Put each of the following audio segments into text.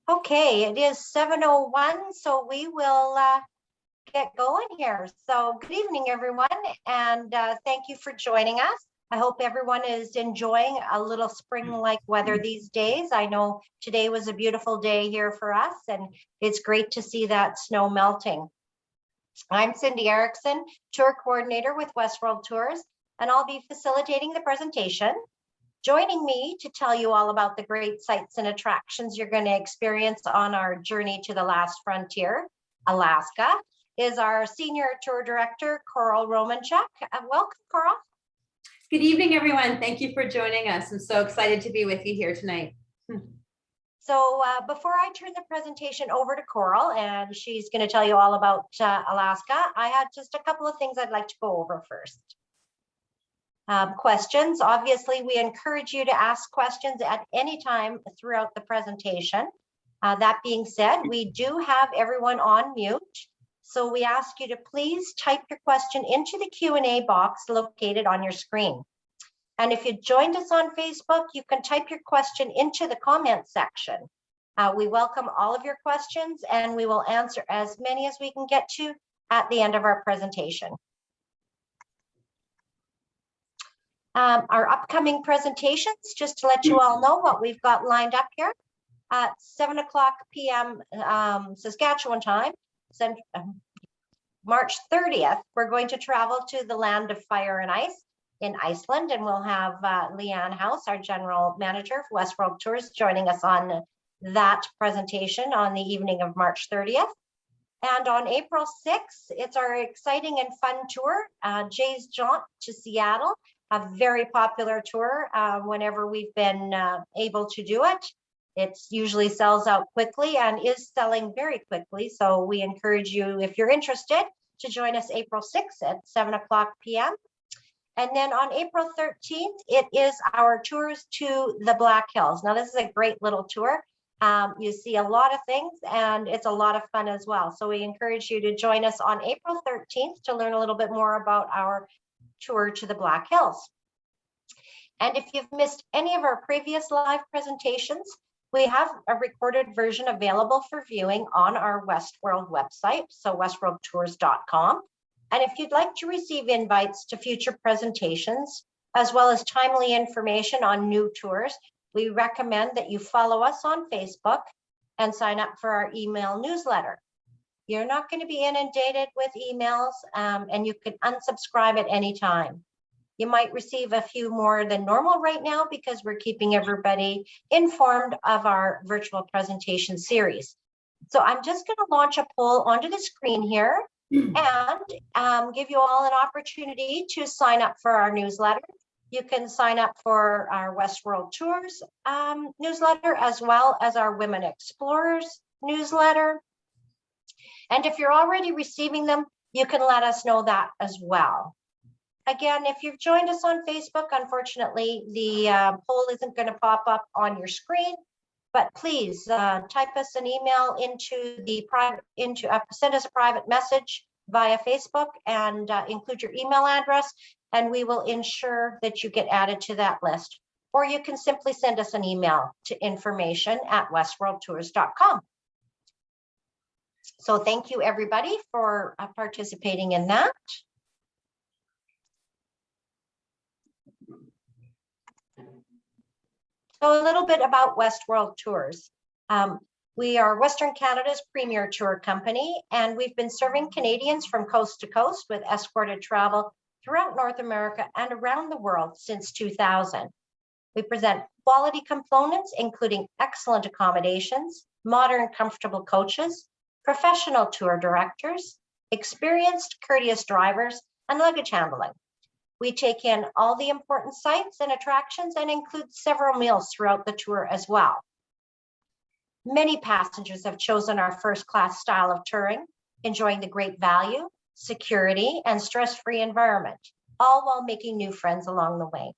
Okay, it is 7:01, so we will get going here. So good evening, everyone, and thank you for joining us. I hope everyone is enjoying a little spring-like weather these days. I know today was a beautiful day here for us, and it's great to see that snow melting. I'm Cindy Erickson, Tour Coordinator with Westworld Tours, and I'll be facilitating the presentation. Joining me to tell you all about the great sights and attractions you're going to experience on our journey to the last frontier, Alaska, is our Senior Tour Director, Coral Romanczuk. Welcome, Coral. Good evening, everyone. Thank you for joining us. I'm so excited to be with you here tonight. So before I turn the presentation over to Coral, and she's going to tell you all about Alaska, I had just a couple of things I'd like to go over first. Questions. Obviously, we encourage you to ask questions at any time throughout the presentation. That being said, we do have everyone on mute. So we ask you to please type your question into the Q&A box located on your screen. And if you joined us on Facebook, you can type your question into the comment section. We welcome all of your questions and we will answer as many as we can get to at the end of our presentation. Our upcoming presentations, just to let you all know what we've got lined up here. At 7 p.m. Saskatchewan time, March 30th, we're going to travel to the land of fire and ice in Iceland, and we'll have Leanne House, our General Manager for Westworld Tours, joining us on that presentation on the evening of March 30th. And on April 6th, it's our exciting and fun tour, Jay's Jaunt to Seattle. A very popular tour whenever we've been able to do it. It usually sells out quickly and is selling very quickly. So we encourage you, if you're interested, to join us April 6th at 7 p.m. And then on April 13th, it is our tours to the Black Hills. Now, this is a great little tour. You see a lot of things and it's a lot of fun as well. So we encourage you to join us on April 13th to learn a little bit more about our tour to the Black Hills. And if you've missed any of our previous live presentations, we have a recorded version available for viewing on our Westworld website, so westworldtours.com. And if you'd like to receive invites to future presentations, as well as timely information on new tours, we recommend that you follow us on Facebook and sign up for our email newsletter. You're not going to be inundated with emails and you can unsubscribe at any time. You might receive a few more than normal right now because we're keeping everybody informed of our virtual presentation series. So I'm just going to launch a poll onto the screen here and give you all an opportunity to sign up for our newsletter. You can sign up for our Westworld Tours newsletter, as well as our Women Explorers newsletter. And if you're already receiving them, you can let us know that as well. Again, if you've joined us on Facebook, unfortunately, the poll isn't going to pop up on your screen, but please type us an email into the private, send us a private message via Facebook and include your email address, and we will ensure that you get added to that list. Or you can simply send us an email to information@westworldtours.com. So thank you, everybody, for participating in that. So a little bit about Westworld Tours. We are Western Canada's premier tour company, and we've been serving Canadians from coast to coast with escorted travel throughout North America and around the world since 2000. We present quality components, including excellent accommodations, modern, comfortable coaches, professional tour directors, experienced, courteous drivers, and luggage handling. We take in all the important sites and attractions and include several meals throughout the tour as well. Many passengers have chosen our first-class style of touring, enjoying the great value, security, and stress-free environment, all while making new friends along the way.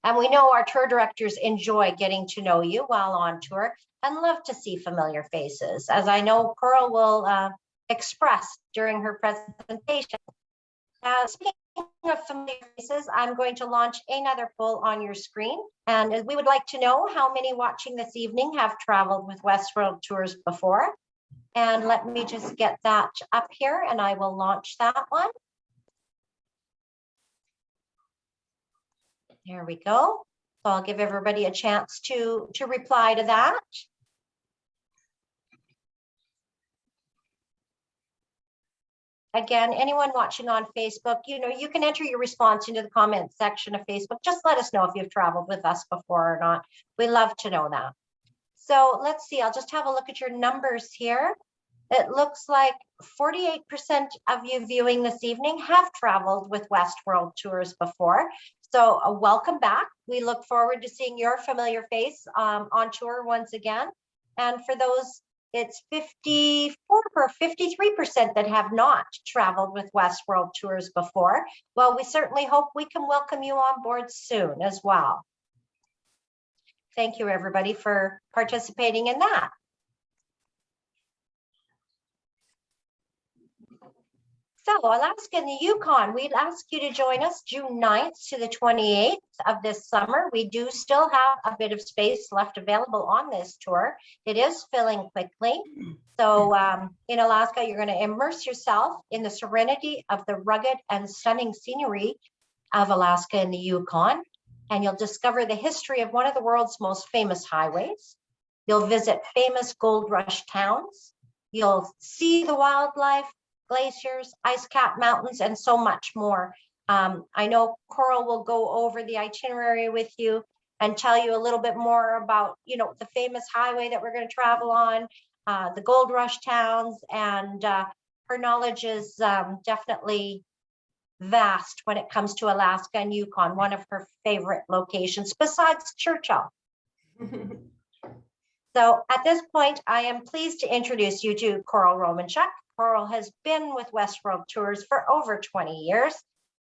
And we know our tour directors enjoy getting to know you while on tour and love to see familiar faces, as I know Coral will express during her presentation. Speaking of familiar faces, I'm going to launch another poll on your screen. And we would like to know how many watching this evening have traveled with Westworld Tours before. And let me just get that up here and I will launch that one. There we go. So I'll give everybody a chance to reply to that. Again, anyone watching on Facebook, you can enter your response into the comments section of Facebook. Just let us know if you've traveled with us before or not. We love to know that. So let's see, I'll just have a look at your numbers here. It looks like 48% of you viewing this evening have traveled with Westworld Tours before. So welcome back. We look forward to seeing your familiar face on tour once again. And for those, it's 54 or 53% that have not traveled with Westworld Tours before. Well, we certainly hope we can welcome you on board soon as well. Thank you, everybody, for participating in that. So Alaska and the Yukon, we'd ask you to join us June 9th to the 28th of this summer. We do still have a bit of space left available on this tour. It is filling quickly. So in Alaska, you're going to immerse yourself in the serenity of the rugged and stunning scenery of Alaska and the Yukon. And you'll discover the history of one of the world's most famous highways. You'll visit famous gold rush towns. You'll see the wildlife, glaciers, ice-capped mountains, and so much more. I know Coral will go over the itinerary with you and tell you a little bit more about, the famous highway that we're going to travel on, the gold rush towns, and her knowledge is definitely vast when it comes to Alaska and Yukon, one of her favorite locations besides Churchill. So at this point, I am pleased to introduce you to Coral Romanczuk. Coral has been with Westworld Tours for over 20 years,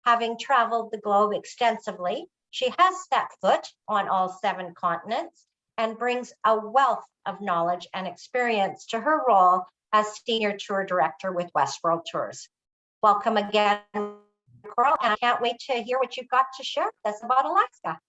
having traveled the globe extensively. She has set foot on all 7 continents and brings a wealth of knowledge and experience to her role as Senior Tour Director with Westworld Tours. Welcome again, Coral, and I can't wait to hear what you've got to share with us about Alaska.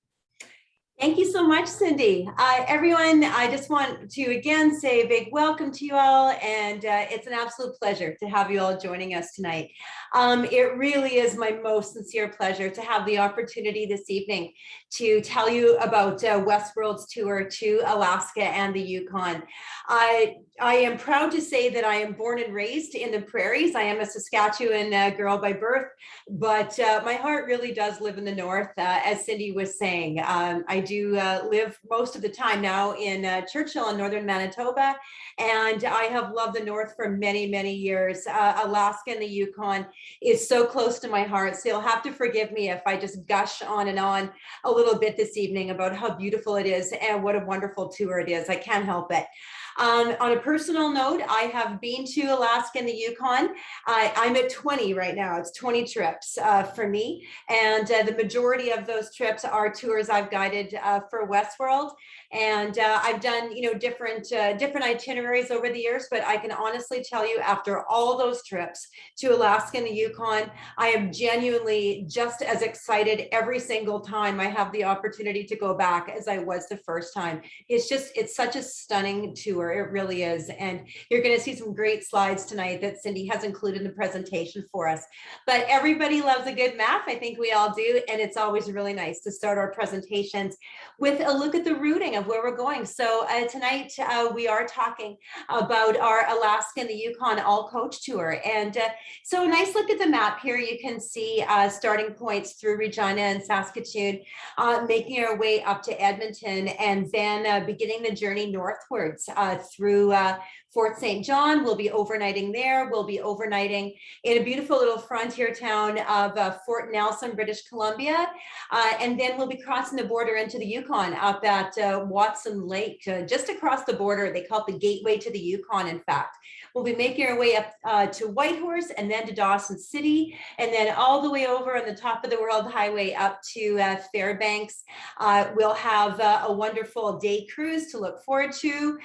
Thank you so much, Cindy. Everyone, I just want to again say a big welcome to you all, and it's an absolute pleasure to have you all joining us tonight. It really is my most sincere pleasure to have the opportunity this evening to tell you about Westworld's tour to Alaska and the Yukon. I am proud to say that I am born and raised in the prairies. I am a Saskatchewan girl by birth, but my heart really does live in the north, as Cindy was saying. I do live most of the time now in Churchill in northern Manitoba, and I have loved the north for many, many years. Alaska and the Yukon is so close to my heart, so you'll have to forgive me if I just gush on and on a little bit this evening about how beautiful it is and what a wonderful tour it is. I can't help it. On a personal note, I have been to Alaska and the Yukon. I'm at 20 right now. It's 20 trips for me. And the majority of those trips are tours I've guided for Westworld. And I've done, different itineraries over the years, but I can honestly tell you after all those trips to Alaska and the Yukon, I am genuinely just as excited every single time I have the opportunity to go back as I was the first time. It's such a stunning tour. It really is. And you're going to see some great slides tonight that Cindy has included in the presentation for us. But everybody loves a good map. I think we all do. And it's always really nice to start our presentations with a look at the routing of where we're going. So tonight we are talking about our Alaska and the Yukon all coach tour. And so a nice look at the map here. You can see starting points through Regina and Saskatoon, making our way up to Edmonton, and then beginning the journey northwards through Fort St. John. We'll be overnighting there. We'll be overnighting in a beautiful little frontier town of Fort Nelson, British Columbia. And then we'll be crossing the border into the Yukon up at Watson Lake, just across the border. They call it the gateway to the Yukon, in fact. We'll be making our way up to Whitehorse and then to Dawson City, and then all the way over on the top of the World Highway up to Fairbanks. We'll have a wonderful day cruise to look forward to.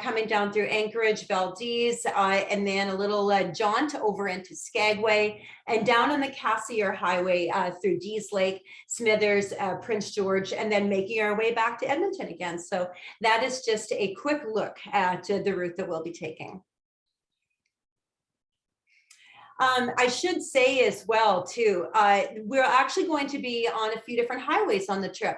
coming down through Anchorage, Valdez, and then a little jaunt over into Skagway, and down on the Cassiar Highway through Dease Lake, Smithers, Prince George, and then making our way back to Edmonton again. So that is just a quick look at the route that we'll be taking. I should say as well, too, we're actually going to be on a few different highways on the trip.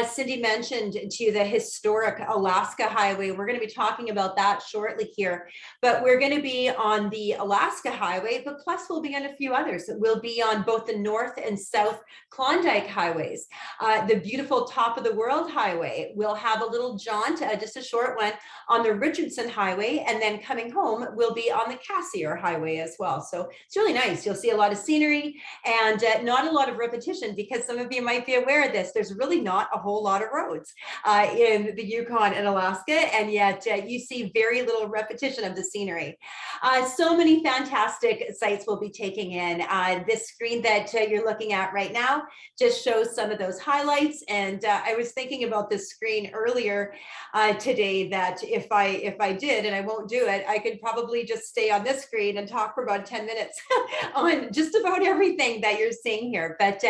Cindy mentioned to you the historic Alaska Highway. We're going to be talking about that shortly here, but we're going to be on the Alaska Highway, but plus we'll be on a few others. We'll be on both the North and South Klondike Highways, the beautiful Top of the World Highway. We'll have a little jaunt, just a short one, on the Richardson Highway, and then coming home, we'll be on the Cassiar Highway as well. So it's really nice. You'll see a lot of scenery and not a lot of repetition, because some of you might be aware of this. There's really not a whole lot of roads in the Yukon and Alaska, and yet you see very little repetition of the scenery. So many fantastic sites we'll be taking in. This screen that you're looking at right now just shows some of those highlights. And I was thinking about this screen earlier today, that if I did, and I won't do it, I could probably just stay on this screen and talk for about 10 minutes on just about everything that you're seeing here. But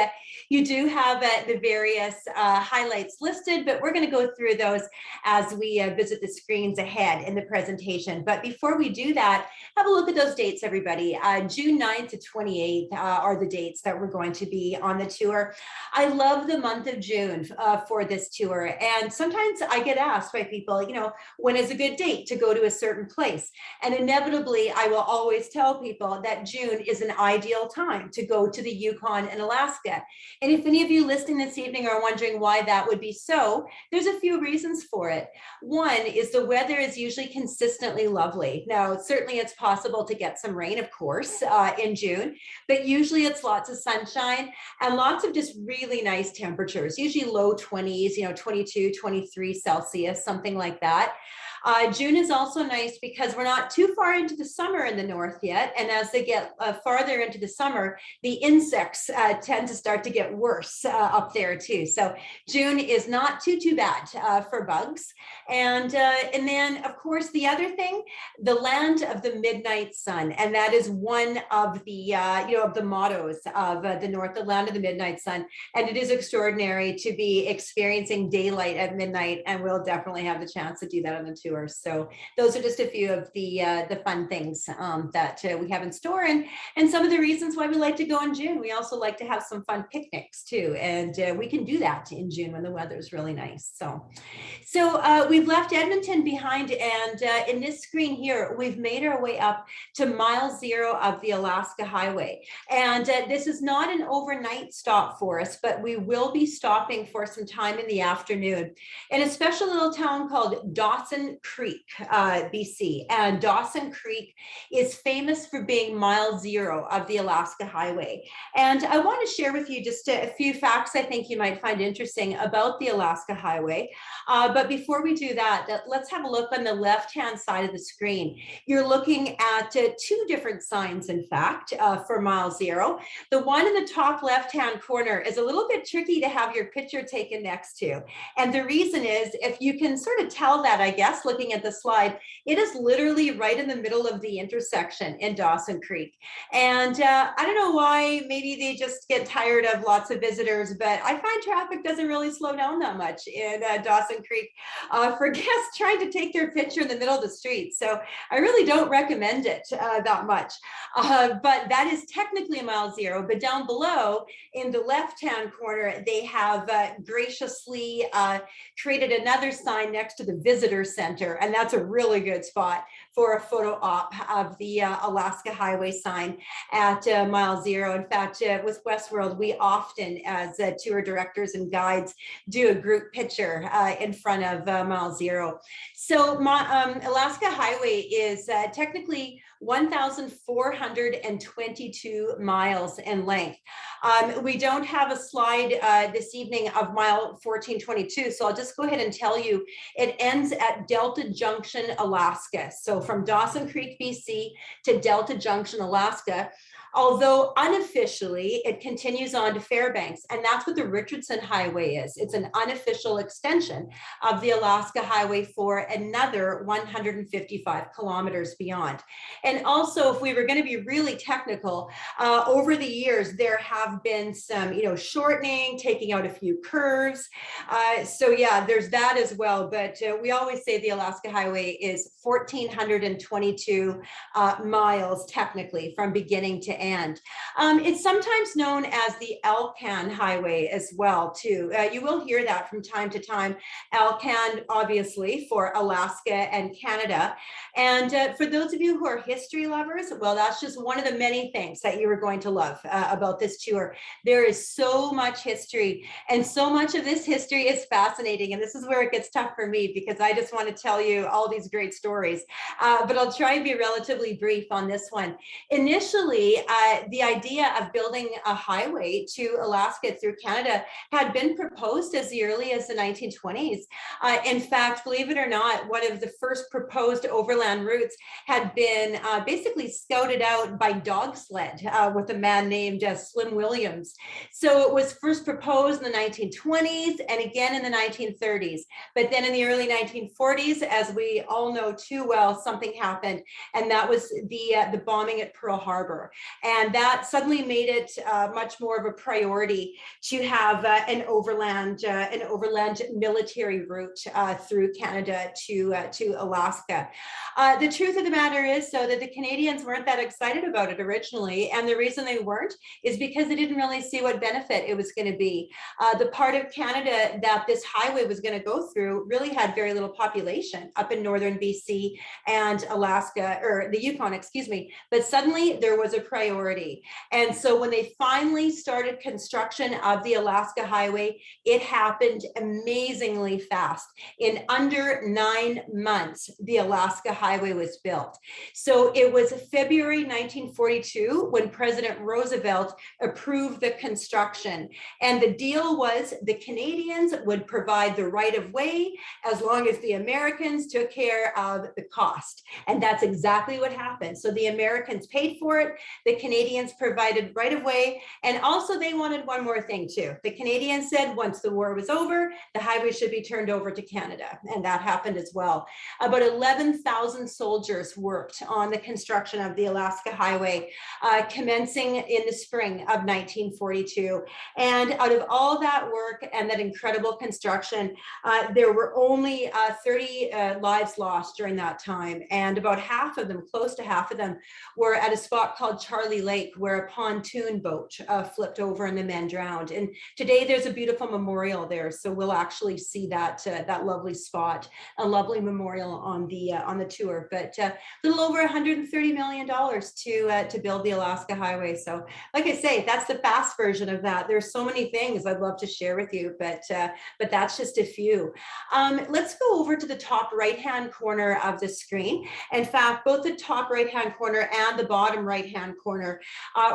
you do have the various highlights listed, but we're going to go through those as we visit the screens ahead in the presentation. But before we do that, have a look at those dates, everybody. June 9th to 28th are the dates that we're going to be on the tour. I love the month of June for this tour. And sometimes I get asked by people, you know, when is a good date to go to a certain place? And inevitably, I will always tell people that June is an ideal time to go to the Yukon and Alaska. And if any of you listening this evening are wondering why that would be so, there's a few reasons for it. One is the weather is usually consistently lovely. Now, certainly it's possible to get some rain, of course, in June, but usually it's lots of sunshine and lots of just really nice temperatures, usually low 20s, you know, 22, 23 Celsius, something like that. June is also nice because we're not too far into the summer in the north yet. And as they get farther into the summer, the insects tend to start to get worse up there too. So June is not too bad for bugs. And then, of course, the other thing, the land of the midnight sun. And that is one of the, of the mottos of the north, the land of the midnight sun. And it is extraordinary to be experiencing daylight at midnight. And we'll definitely have the chance to do that on the tour. So those are just a few of the fun things that we have in store, and some of the reasons why we like to go in June. We also like to have some fun picnics too, and we can do that in June when the weather is really nice. So we've left Edmonton behind, and in this screen here, we've made our way up to mile 0 of the Alaska Highway. And this is not an overnight stop for us, but we will be stopping for some time in the afternoon in a special little town called Dawson Creek, BC. And Dawson Creek is famous for being mile 0 of the Alaska Highway. And I want to share with you just a few facts I think you might find interesting about the Alaska Highway. But before we do that, let's have a look on the left-hand side of the screen. You're looking at 2 different signs, in fact, for mile 0. The one in the top left-hand corner is a little bit tricky to have your picture taken next to. And the reason is, if you can sort of tell that, I guess, looking at the slide, it is literally right in the middle of the intersection in Dawson Creek. And I don't know why, maybe they just get tired of lots of visitors, but I find traffic doesn't really slow down that much in Dawson Creek for guests trying to take their picture in the middle of the street. So I really don't recommend it that much. But that is technically a mile 0, but down below in the left-hand corner, they have graciously created another sign next to the visitor center, and that's a really good spot for a photo op of the Alaska Highway sign at mile 0. In fact, with Westworld, we often, as tour directors and guides, do a group picture in front of mile 0. So Alaska Highway is technically 1,422 miles in length. We don't have a slide this evening of mile 1422, so I'll just go ahead and tell you it ends at Delta Junction, Alaska. So from Dawson Creek, BC to Delta Junction, Alaska, although unofficially it continues on to Fairbanks, and that's what the Richardson Highway is. It's an unofficial extension of the Alaska Highway for another 155 kilometers beyond. And also, if we were going to be really technical, over the years there have been some, shortening, taking out a few curves. So yeah, there's that as well. But we always say the Alaska Highway is 1,422 miles technically from beginning to end. It's sometimes known as the Alcan Highway as well too. You will hear that from time to time. Alcan, obviously, for Alaska and Canada. And for those of you who are history lovers, well, that's just one of the many things that you are going to love about this tour. There is so much history, and so much of this history is fascinating. And this is where it gets tough for me, because I just want to tell you all these great stories. But I'll try and be relatively brief on this one. Initially, the idea of building a highway to Alaska through Canada had been proposed as early as the 1920s. In fact, believe it or not, one of the first proposed overland routes had been basically scouted out by dog sled with a man named Slim Williams. So it was first proposed in the 1920s and again in the 1930s. But then in the early 1940s, as we all know too well, something happened, and that was the bombing at Pearl Harbor. And that suddenly made it much more of a priority to have an overland military route through Canada to Alaska. The truth of the matter is, so that the Canadians weren't that excited about it originally, and the reason they weren't is because they didn't really see what benefit it was going to be. The part of Canada that this highway was going to go through really had very little population up in northern BC and Alaska, or the Yukon, excuse me, but suddenly there was a priority. And so when they finally started construction of the Alaska Highway, it happened amazingly fast. In under 9 months, the Alaska Highway was built. So it was February 1942 when President Roosevelt approved the construction. And the deal was the Canadians would provide the right of way as long as the Americans took care of the cost. And that's exactly what happened. So the Americans paid for it, the Canadians provided right of way, and also they wanted one more thing too. The Canadians said once the war was over, the highway should be turned over to Canada, and that happened as well. About 11,000 soldiers worked on the construction of the Alaska Highway, commencing in the spring of 1942. And out of all that work and that incredible construction, there were only 30 lives lost during that time. And about half of them, close to half of them, were at a spot called Charlie Lake, where a pontoon boat flipped over and the men drowned. And today there's a beautiful memorial there. So we'll actually see that lovely spot, a lovely memorial on the tour. But a little over $130 million to build the Alaska Highway. So like I say, that's the fast version of that. There's so many things I'd love to share with you, but that's just a few. Let's go over to the top right-hand corner of the screen. In fact, both the top right-hand corner and the bottom right-hand corner,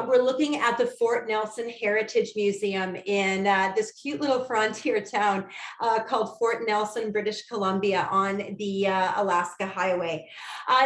we're looking at the Fort Nelson Heritage Museum in this cute little frontier town called Fort Nelson, British Columbia, on the Alaska Highway.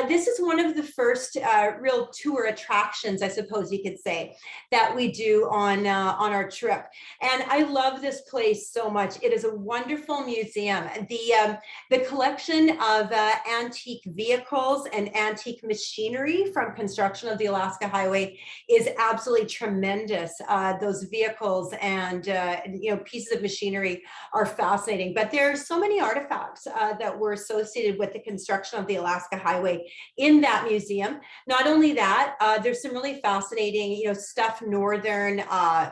This is one of the first real tour attractions, I suppose you could say, that we do on our trip. And I love this place so much. It is a wonderful museum. The collection of antique vehicles and antique machinery from construction of the Alaska Highway is absolutely tremendous. Those vehicles and pieces of machinery are fascinating, but there are so many artifacts that were associated with the construction of the Alaska Highway in that museum. Not only that, there's some really fascinating, stuffed northern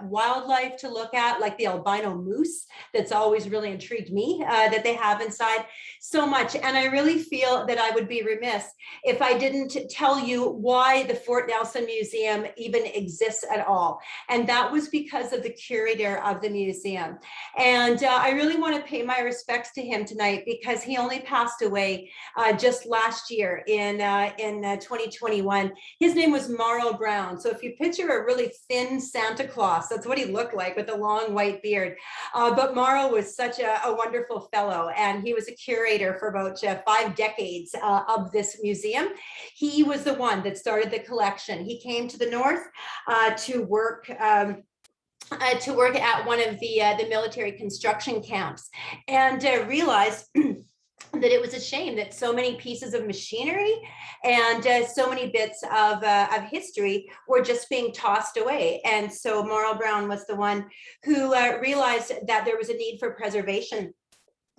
wildlife to look at, like the albino moose. That's always really intrigued me that they have inside. So much. And I really feel that I would be remiss if I didn't tell you why the Fort Nelson Museum even exists at all. And that was because of the curator of the museum. And I really want to pay my respects to him tonight, because he only passed away just last year in 2021. His name was Marl Brown. So if you picture a really thin Santa Claus, that's what he looked like, with a long white beard. But Marl was such a wonderful fellow, and he was a curator for about 5 decades of this museum. He was the one that started the collection. He came came to the north to work at one of the military construction camps, and realized that it was a shame that so many pieces of machinery and so many bits of history were just being tossed away. And so Marl Brown was the one who realized that there was a need for preservation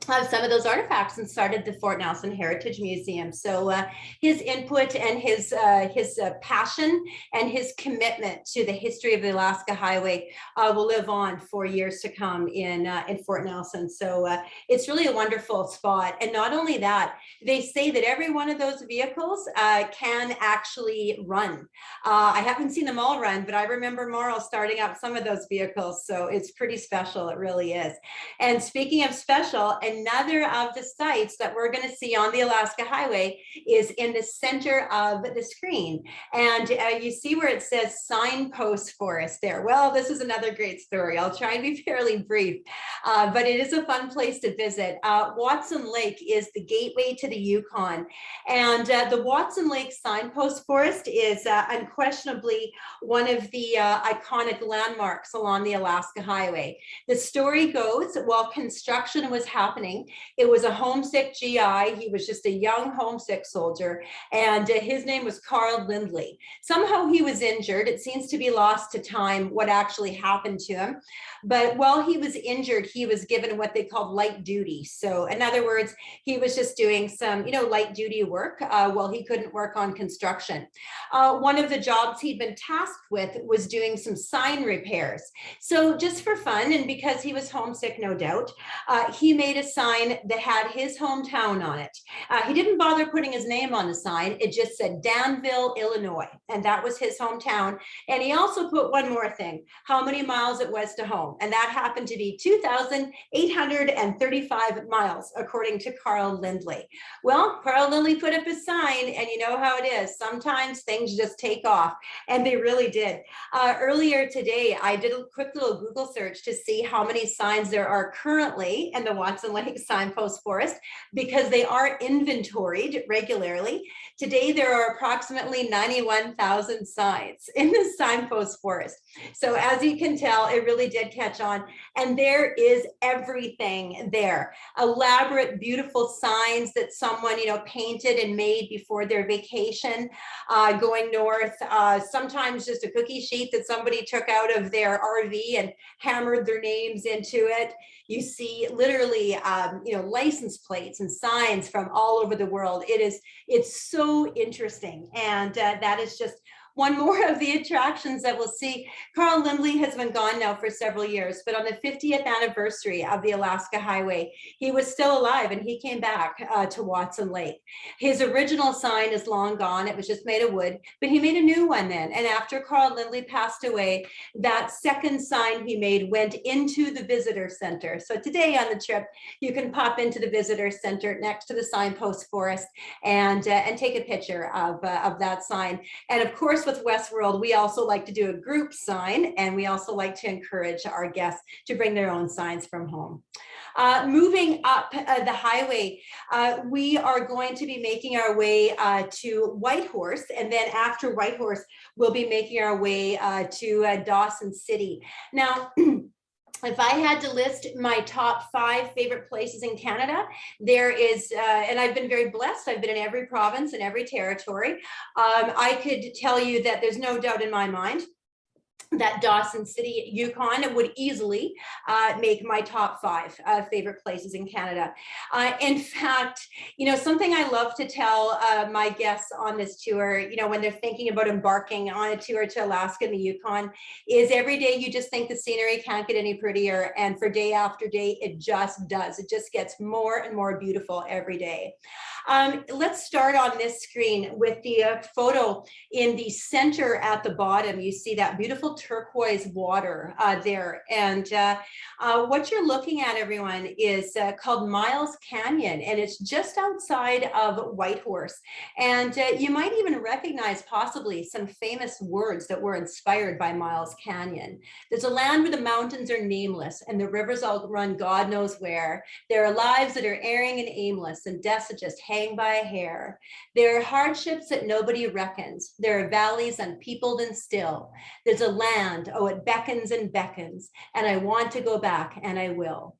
of some of those artifacts and started the Fort Nelson Heritage Museum. So his input and his passion and his commitment to the history of the Alaska Highway will live on for years to come in Fort Nelson. So it's really a wonderful spot. And not only that, they say that every one of those vehicles can actually run. I haven't seen them all run, but I remember Marl starting up some of those vehicles. So it's pretty special. It really is. And speaking of special, another of the sites that we're going to see on the Alaska Highway is in the center of the screen. And you see where it says Signpost Forest there. Well, this is another great story. I'll try and be fairly brief, but it is a fun place to visit. Watson Lake is the gateway to the Yukon. And the Watson Lake Signpost Forest is unquestionably one of the iconic landmarks along the Alaska Highway. The story goes, while construction was happening, it was a homesick GI. He was just a young homesick soldier, and his name was Carl Lindley. Somehow he was injured. It seems to be lost to time what actually happened to him. But while he was injured, he was given what they called light duty. So in other words, he was just doing some, light duty work while he couldn't work on construction. One of the jobs he'd been tasked with was doing some sign repairs. So just for fun, and because he was homesick, no doubt, he made a sign that had his hometown on it. He didn't bother putting his name on the sign. It just said Danville, Illinois, and that was his hometown. And he also put one more thing, how many miles it was to home. And that happened to be 2,835 miles, according to Carl Lindley. Well, Carl Lindley put up a sign, and you know how it is. Sometimes things just take off, and they really did. Earlier today, I did a quick little Google search to see how many signs there are currently in the Watson Lake Signpost Forest, because they are inventoried regularly. Today, there are approximately 91,000 signs in the Signpost Forest. So as you can tell, it really did catch on, and there is everything there. Elaborate, beautiful signs that someone, painted and made before their vacation going north. Sometimes just a cookie sheet that somebody took out of their RV and hammered their names into it. You see literally, license plates and signs from all over the world. It's so interesting. And that is just one more of the attractions that we'll see. Carl Lindley has been gone now for several years, but on the 50th anniversary of the Alaska Highway, he was still alive, and he came back to Watson Lake. His original sign is long gone. It was just made of wood, but he made a new one then. And after Carl Lindley passed away, that second sign he made went into the visitor center. So today on the trip, you can pop into the visitor center next to the Signpost Forest and take a picture of that sign. And of course, with Westworld, we also like to do a group sign, and we also like to encourage our guests to bring their own signs from home. Moving up the highway, we are going to be making our way to Whitehorse, and then after Whitehorse, we'll be making our way to Dawson City. Now, if I had to list my top 5 favorite places in Canada, there is, and I've been very blessed, I've been in every province and every territory. I could tell you that there's no doubt in my mind that Dawson City, Yukon would easily make my top 5 favorite places in Canada. In fact, something I love to tell my guests on this tour, when they're thinking about embarking on a tour to Alaska and the Yukon, is every day you just think the scenery can't get any prettier. And for day after day, it just does. It just gets more and more beautiful every day. Let's start on this screen with the photo in the center at the bottom. You see that beautiful turquoise water there. And what you're looking at, everyone, is called Miles Canyon, and it's just outside of Whitehorse. And you might even recognize possibly some famous words that were inspired by Miles Canyon. There's a land where the mountains are nameless and the rivers all run God knows where. There are lives that are erring and aimless, and deaths that just hang by a hair. There are hardships that nobody reckons. There are valleys unpeopled and still. There's a land, oh, it beckons and beckons, and I want to go back, and I will.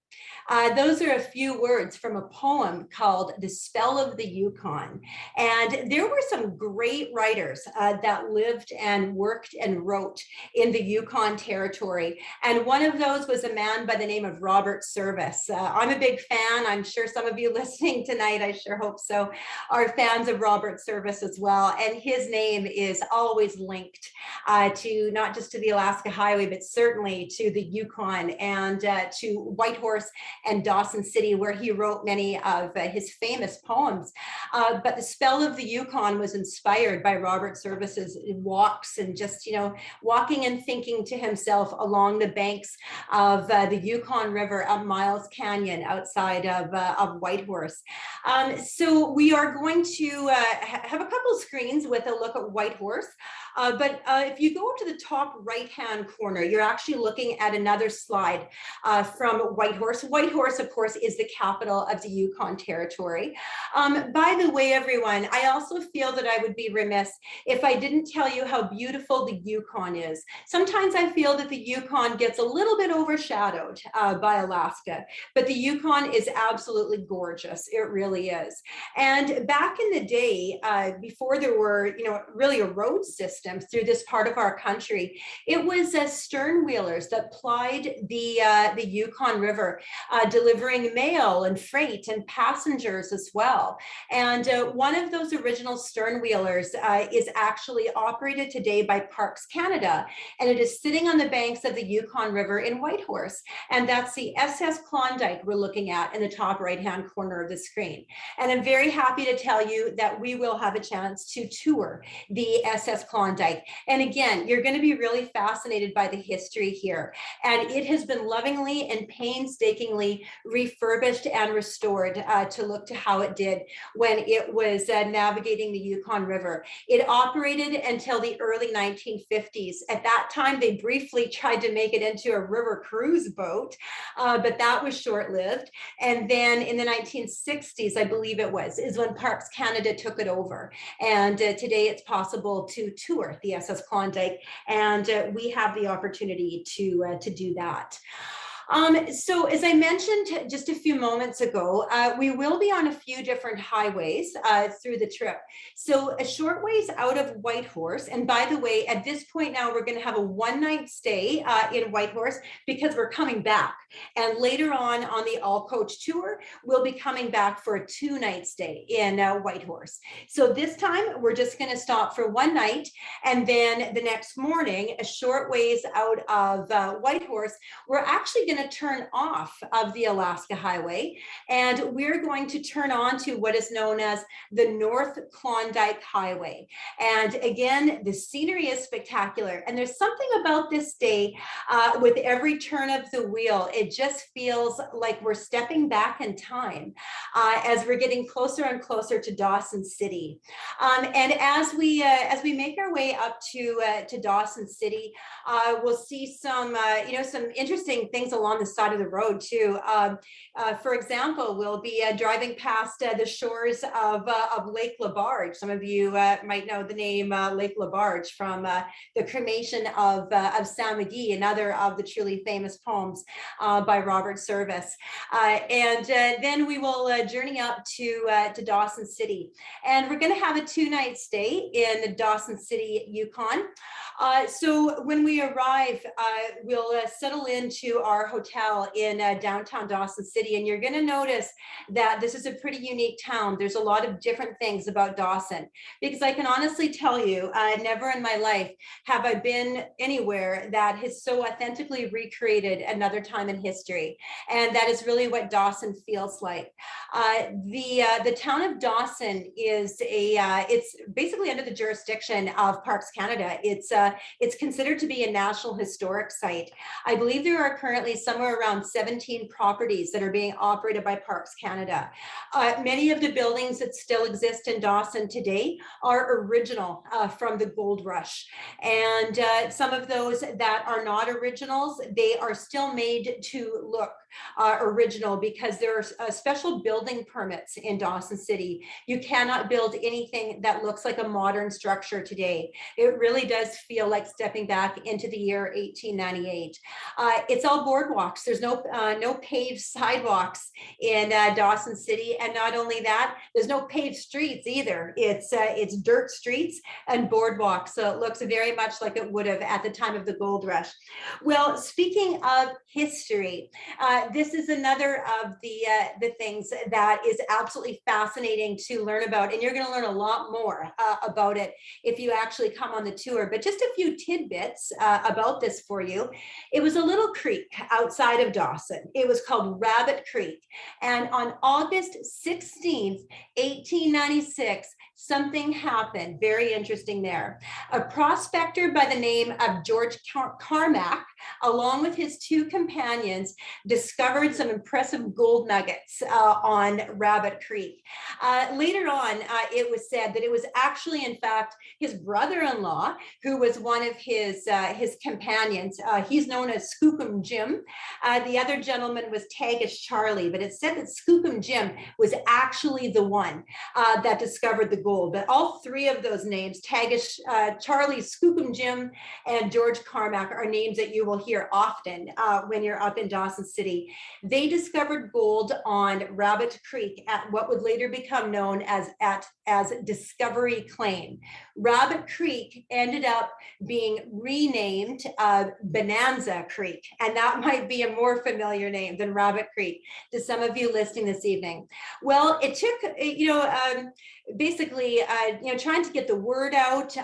Those are a few words from a poem called The Spell of the Yukon. And there were some great writers that lived and worked and wrote in the Yukon territory. And one of those was a man by the name of Robert Service. I'm a big fan. I'm sure some of you listening tonight, I sure hope so, are fans of Robert Service as well. And his name is always linked to not just to the Alaska Highway, but certainly to the Yukon and to Whitehorse and Dawson City, where he wrote many of his famous poems. But The Spell of the Yukon was inspired by Robert Service's walks and just, walking and thinking to himself along the banks of the Yukon River up Miles Canyon outside of Whitehorse. So we are going to have a couple of screens with a look at Whitehorse. But if you go to the top right-hand corner, you're actually looking at another slide from Whitehorse. Whitehorse, of course, is the capital of the Yukon Territory. By the way, everyone, I also feel that I would be remiss if I didn't tell you how beautiful the Yukon is. Sometimes I feel that the Yukon gets a little bit overshadowed by Alaska, but the Yukon is absolutely gorgeous. It really is. And back in the day, before there were, really a road system through this part of our country, it was stern wheelers that plied the Yukon River, delivering mail and freight and passengers as well. And one of those original stern wheelers is actually operated today by Parks Canada, and it is sitting on the banks of the Yukon River in Whitehorse. And that's the SS Klondike we're looking at in the top right-hand corner of the screen. And I'm very happy to tell you that we will have a chance to tour the SS Klondike. And again, you're going to be really fascinated by the history here. And it has been lovingly and painstakingly refurbished and restored to look to how it did when it was navigating the Yukon River. It operated until the early 1950s. At that time, they briefly tried to make it into a river cruise boat, but that was short-lived. And then in the 1960s, I believe it was, is when Parks Canada took it over. And today it's possible to tour the SS Klondike, and we have the opportunity to do that. So as I mentioned just a few moments ago, we will be on a few different highways through the trip. So a short ways out of Whitehorse, and by the way, at this point now, we're going to have a one-night stay in Whitehorse because we're coming back. And later on the all-coach tour, we'll be coming back for a two-night stay in Whitehorse. So this time, we're just going to stop for one night, and then the next morning, a short ways out of Whitehorse, we're actually going to turn off of the Alaska Highway, and we're going to turn on to what is known as the North Klondike Highway. And again, the scenery is spectacular, and there's something about this day with every turn of the wheel, it just feels like we're stepping back in time as we're getting closer and closer to Dawson City. And as we make our way up to Dawson City, we'll see some some interesting things along the side of the road too. For example, we'll be driving past the shores of Lake Labarge. Some of you might know the name Lake Labarge from the cremation of Sam McGee, another of the truly famous poems by Robert Service. And then we will journey up to Dawson City. And we're going to have a two-night stay in Dawson City, Yukon. So when we arrive, we'll settle into our hotel in downtown Dawson City, and you're going to notice that this is a pretty unique town. There's a lot of different things about Dawson, because I can honestly tell you, never in my life have I been anywhere that has so authentically recreated another time in history, and that is really what Dawson feels like. The town of Dawson is it's basically under the jurisdiction of Parks Canada. It's considered to be a National Historic Site. I believe there are currently somewhere around 17 properties that are being operated by Parks Canada. Many of the buildings that still exist in Dawson today are original from the gold rush. And some of those that are not originals, they are still made to look original because there are special building permits in Dawson City. You cannot build anything that looks like a modern structure today. It really does feel like stepping back into the year 1898. It's all boardwalks. There's no paved sidewalks in Dawson City, and not only that, there's no paved streets either. It's dirt streets and boardwalks, so it looks very much like it would have at the time of the gold rush. Well, speaking of history, this is another of the things that is absolutely fascinating to learn about, and you're going to learn a lot more about it if you actually come on the tour. But just a few tidbits about this for you. It was a little creek outside of Dawson. It was called Rabbit Creek, and on August 16th, 1896, something happened very interesting there. A prospector by the name of George Carmack, along with his two companions, discovered some impressive gold nuggets on Rabbit Creek. Later on, it was said that it was actually, in fact, his brother-in-law who was one of his companions. He's known as Skookum Jim. The other gentleman was Tagish Charlie, but it's said that Skookum Jim was actually the one that discovered the gold. But all three of those names, Tagish Charlie, Skookum Jim, and George Carmack, are names that you will hear often when you're up in Dawson City. They discovered gold on Rabbit Creek at what would later become known as Discovery Claim. Rabbit Creek ended up being renamed Bonanza Creek, and that might be a more familiar name than Rabbit Creek to some of you listening this evening. Well, it took, basically, trying to get the word out.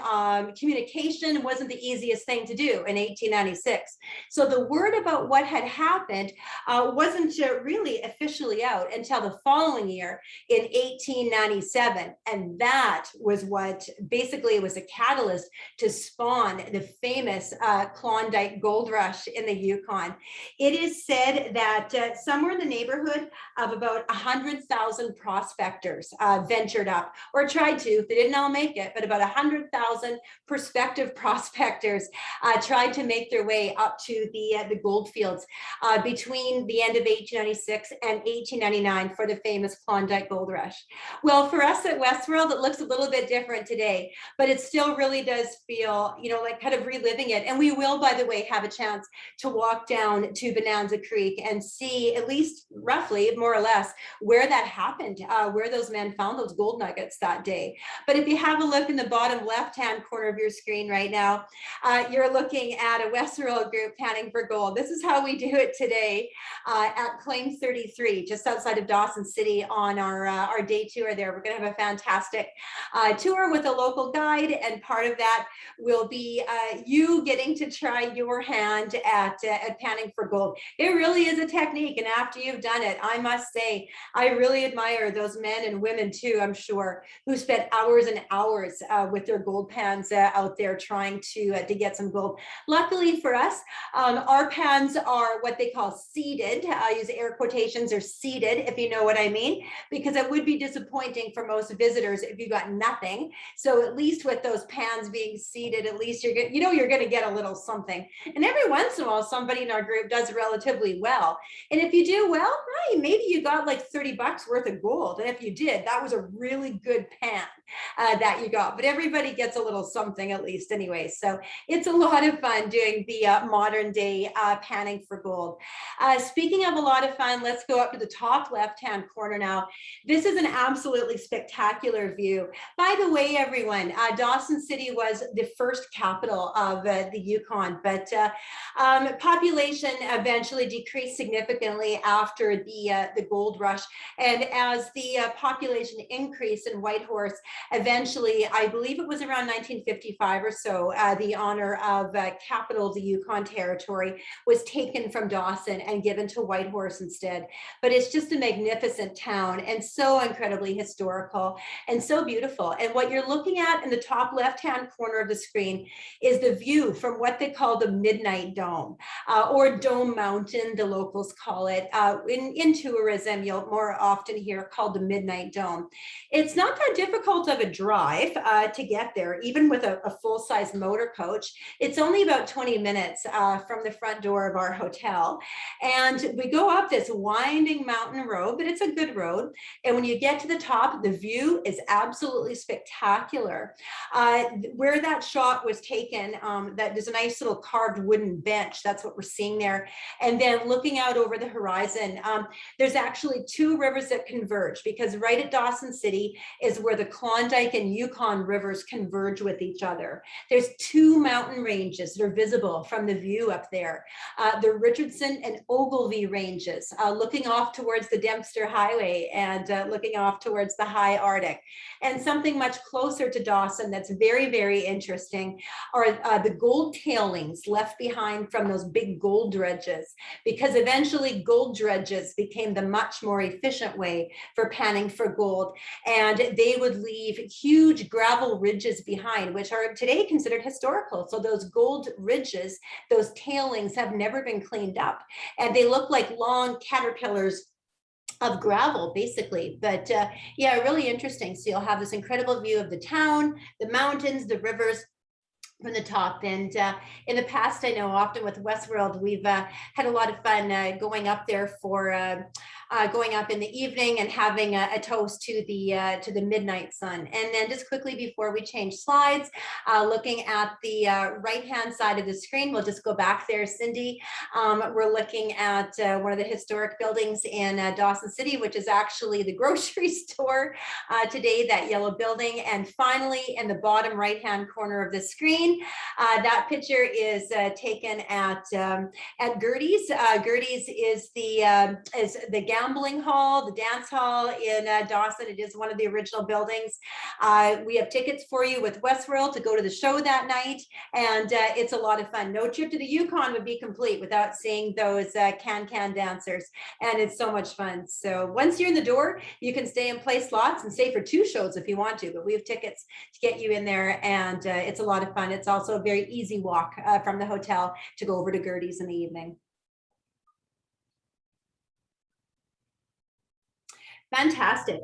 Communication wasn't the easiest thing to do in 1896. So the word about what had happened wasn't really officially out until the following year in 1897. And that was what basically was a catalyst to spawn the famous Klondike Gold Rush in the Yukon. It is said that somewhere in the neighborhood of about 100,000 prospectors ventured up, or tried to. They didn't all make it, but about 100,000 prospective prospectors tried to make their way up to the gold fields between the end of 1896 and 1899 for the famous Klondike Gold Rush. Well, for us at Westworld, it looks a little bit different today, but it still really does feel, like kind of reliving it. And we will, by the way, have a chance to walk down to Bonanza Creek and see, at least roughly, more or less, where that happened, where those men found those gold nuggets that day. But if you have a look in the bottom left-hand corner of your screen right now, you're looking at a Westworld group panning for gold. This is how we do it today at Claim 33, just outside of Dawson City on our day tour there. We're going to have a fantastic tour with a local guide, and part of that will be you getting to try your hand at panning for gold. It really is a technique, and after you've done it, I must say, I really admire those men and women too, I'm sure, who spent hours and hours with their gold pans out there trying to get some gold. Luckily for us, our pans are what they call seeded. I use air quotations, or seeded, if you know what I mean, because it would be disappointing for most visitors if you got nothing. So at least with those pans being seeded, at least you're going to get a little something. And every once in a while, somebody in our group does relatively well. And if you do well, right, maybe you got like $30 worth of gold. And if you did, that was a really good pan that you got. But everybody gets a little something at least anyway. So it's a lot of fun doing the modern day panning for gold. Speaking of a lot of fun, let's go up to the top left-hand corner now. This is an absolutely spectacular view. By the way, everyone, Dawson City was the first capital of the Yukon, but population eventually decreased significantly after the gold rush. And as the population increased in Whitehorse course, eventually, I believe it was around 1955 or so, the honor of capital of the Yukon Territory was taken from Dawson and given to Whitehorse instead. But it's just a magnificent town and so incredibly historical and so beautiful. And what you're looking at in the top left-hand corner of the screen is the view from what they call the Midnight Dome, or Dome Mountain, the locals call it. In tourism, you'll more often hear it called the Midnight Dome. It's not that difficult of a drive to get there, even with a full-size motor coach. It's only about 20 minutes from the front door of our hotel. And we go up this winding mountain road, but it's a good road. And when you get to the top, the view is absolutely spectacular. Where that shot was taken, that there's a nice little carved wooden bench. That's what we're seeing there. And then looking out over the horizon, there's actually two rivers that converge, because right at Dawson City is where the Klondike and Yukon rivers converge with each other. There's two mountain ranges that are visible from the view up there. The Richardson and Ogilvie ranges, looking off towards the Dempster Highway and looking off towards the high Arctic. And something much closer to Dawson that's very, very interesting are the gold tailings left behind from those big gold dredges, because eventually gold dredges became the much more efficient way for panning for gold. And they would leave huge gravel ridges behind, which are today considered historical. So those gold ridges, those tailings have never been cleaned up. And they look like long caterpillars of gravel, basically. But yeah, really interesting. So you'll have this incredible view of the town, the mountains, the rivers from the top. And in the past, I know often with Westworld, we've had a lot of fun going up there for going up in the evening and having a toast to the midnight sun. And then just quickly before we change slides, looking at the right-hand side of the screen, we'll just go back there, Cindy. We're looking at one of the historic buildings in Dawson City, which is actually the grocery store today, that yellow building. And finally, in the bottom right-hand corner of the screen, that picture is taken at Gerties. Gerties is the gambling hall, the dance hall in Dawson. It is one of the original buildings. We have tickets for you with Westworld to go to the show that night, and it's a lot of fun. No trip to the Yukon would be complete without seeing those can-can dancers, and it's so much fun. So once you're in the door, you can stay and play slots and stay for 2 shows if you want to, but we have tickets to get you in there, and it's a lot of fun. It's also a very easy walk from the hotel to go over to Gerties in the evening. Fantastic.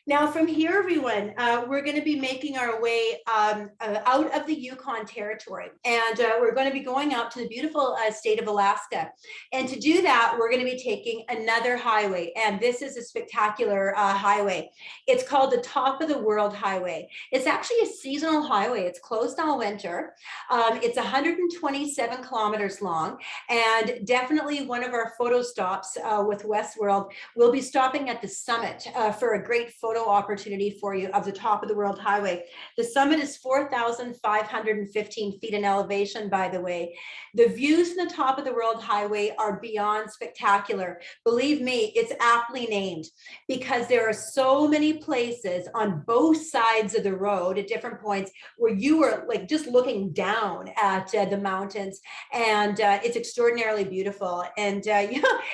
Now from here, everyone, we're going to be making our way out of the Yukon Territory, and we're going to be going out to the beautiful state of Alaska. And to do that, we're going to be taking another highway, and this is a spectacular highway. It's called the Top of the World Highway. It's actually a seasonal highway. It's closed all winter. It's 127 kilometers long, and definitely one of our photo stops with Westworld. We'll be stopping at the summit for a great photo opportunity for you of the Top of the World Highway. The summit is 4,515 feet in elevation, by the way. The views from the Top of the World Highway are beyond spectacular. Believe me, it's aptly named because there are so many places on both sides of the road at different points where you are like just looking down at the mountains, and it's extraordinarily beautiful. And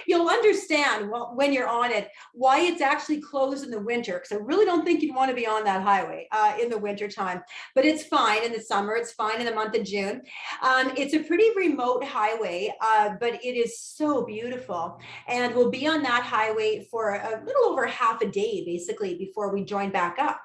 you'll understand when you're on it why it's actually closed in the winter, because I really don't think you'd want to be on that highway in the winter time, but it's fine in the summer. It's fine in the month of June. It's a pretty remote highway, but it is so beautiful. And we'll be on that highway for a little over half a day, basically, before we join back up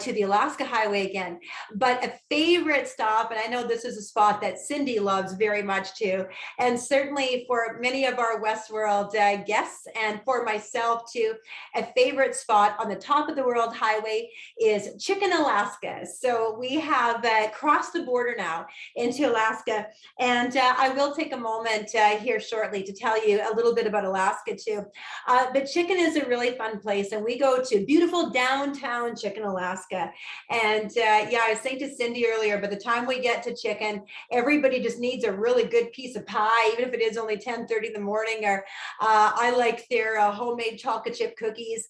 to the Alaska Highway again. But a favorite stop, and I know this is a spot that Cindy loves very much too, and certainly for many of our Westworld guests and for myself too, a favorite spot on the Top of the World Highway is Chicken, Alaska. So we have crossed the border now into Alaska, and I will take a moment here shortly to tell you a little bit about Alaska too. But Chicken is a really fun place, and we go to beautiful downtown Chicken, Alaska. And yeah, I was saying to Cindy earlier, by the time we get to Chicken, everybody just needs a really good piece of pie, even if it is only 10:30 in the morning. Or I like their homemade chocolate chip cookies.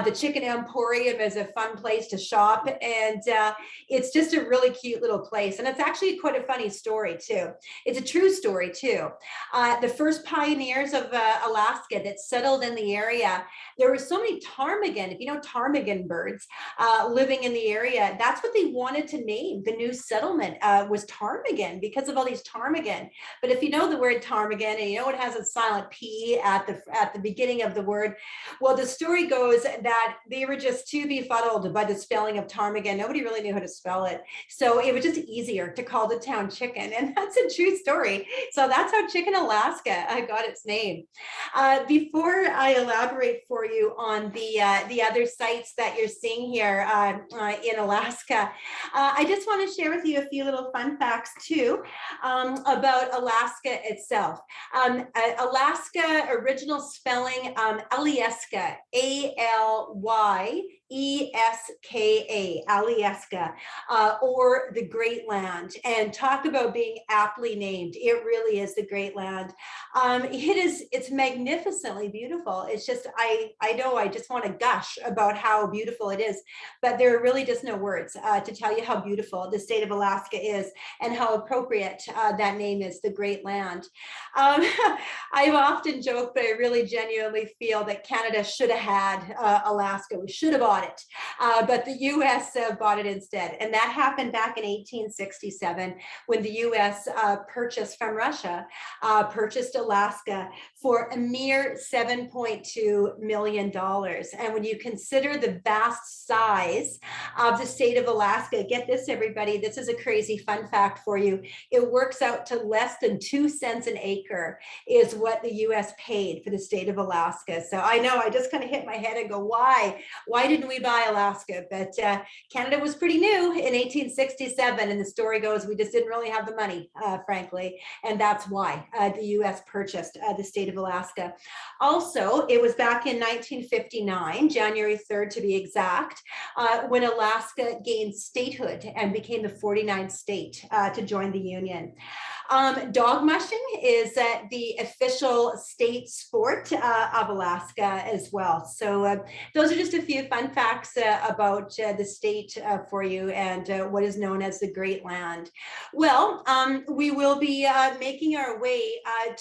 The Chicken Empire Emporium is a fun place to shop, and it's just a really cute little place. And it's actually quite a funny story too. It's a true story too. The first pioneers of Alaska that settled in the area, there were so many ptarmigan, if you know ptarmigan birds, living in the area. That's what they wanted to name the new settlement, was ptarmigan, because of all these ptarmigan. But if you know the word ptarmigan and you know it has a silent P at the beginning of the word, well, the story goes that they were just too befuddled by the spelling of ptarmigan. Nobody really knew how to spell it. So it was just easier to call the town Chicken. And that's a true story. So that's how Chicken, Alaska got its name. Before I elaborate for you on the other sites that you're seeing here in Alaska, I just want to share with you a few little fun facts too about Alaska itself. Alaska, original spelling, Alyeska, Alyeska, Alyeska, or the Great Land. And talk about being aptly named. It really is the Great Land. It's magnificently beautiful. It's just, I know I just want to gush about how beautiful it is, but there are really just no words to tell you how beautiful the state of Alaska is and how appropriate that name is, the Great Land. I've often joked, but I really genuinely feel that Canada should have had Alaska. We should have bought it, but the US bought it instead. And that happened back in 1867 when the US purchased from Russia, purchased Alaska for a mere $7.2 million. And when you consider the vast size of the state of Alaska, get this, everybody, this is a crazy fun fact for you. It works out to less than 2 cents an acre is what the US paid for the state of Alaska. So I know I just kind of hit my head and go, why didn't we buy Alaska? But Canada was pretty new in 1867. And the story goes, we just didn't really have the money, frankly. And that's why the US purchased the state of Alaska. Also, it was back in 1959, January 3rd to be exact, when Alaska gained statehood and became the 49th state to join the Union. Dog mushing is the official state sport of Alaska as well. So those are just a few fun facts about the state for you and what is known as the Great Land. Well, we will be making our way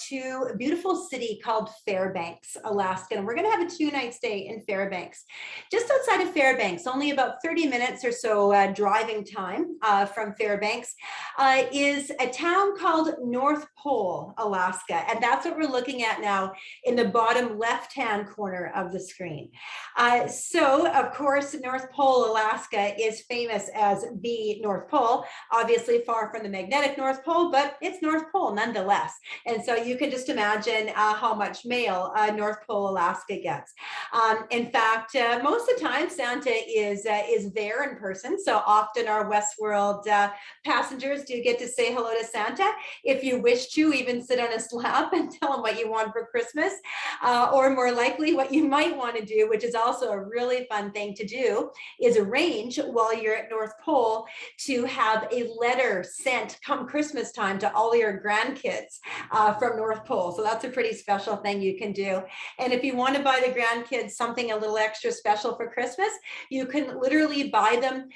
to a beautiful city called Fairbanks, Alaska. And we're going to have a 2-night stay in Fairbanks. Just outside of Fairbanks, only about 30 minutes or so driving time from Fairbanks, is a town called North Pole, Alaska. And that's what we're looking at now in the bottom left-hand corner of the screen. So, of course, North Pole, Alaska is famous as the North Pole, obviously far from the magnetic North Pole, but it's North Pole nonetheless. And so you can just imagine how much mail North Pole, Alaska gets. In fact, most of the time Santa is there in person. So often our Westworld passengers do get to say hello to Santa. If you wish to, even sit on his lap and tell him what you want for Christmas, or more likely what you might want to do, which is also a really fun thing to do, is arrange while you're at North Pole to have a letter sent come Christmas time to all your grandkids from North Pole. So that's a pretty special thing you can do. And if you want to buy the grandkids something a little extra special for Christmas, you can literally buy them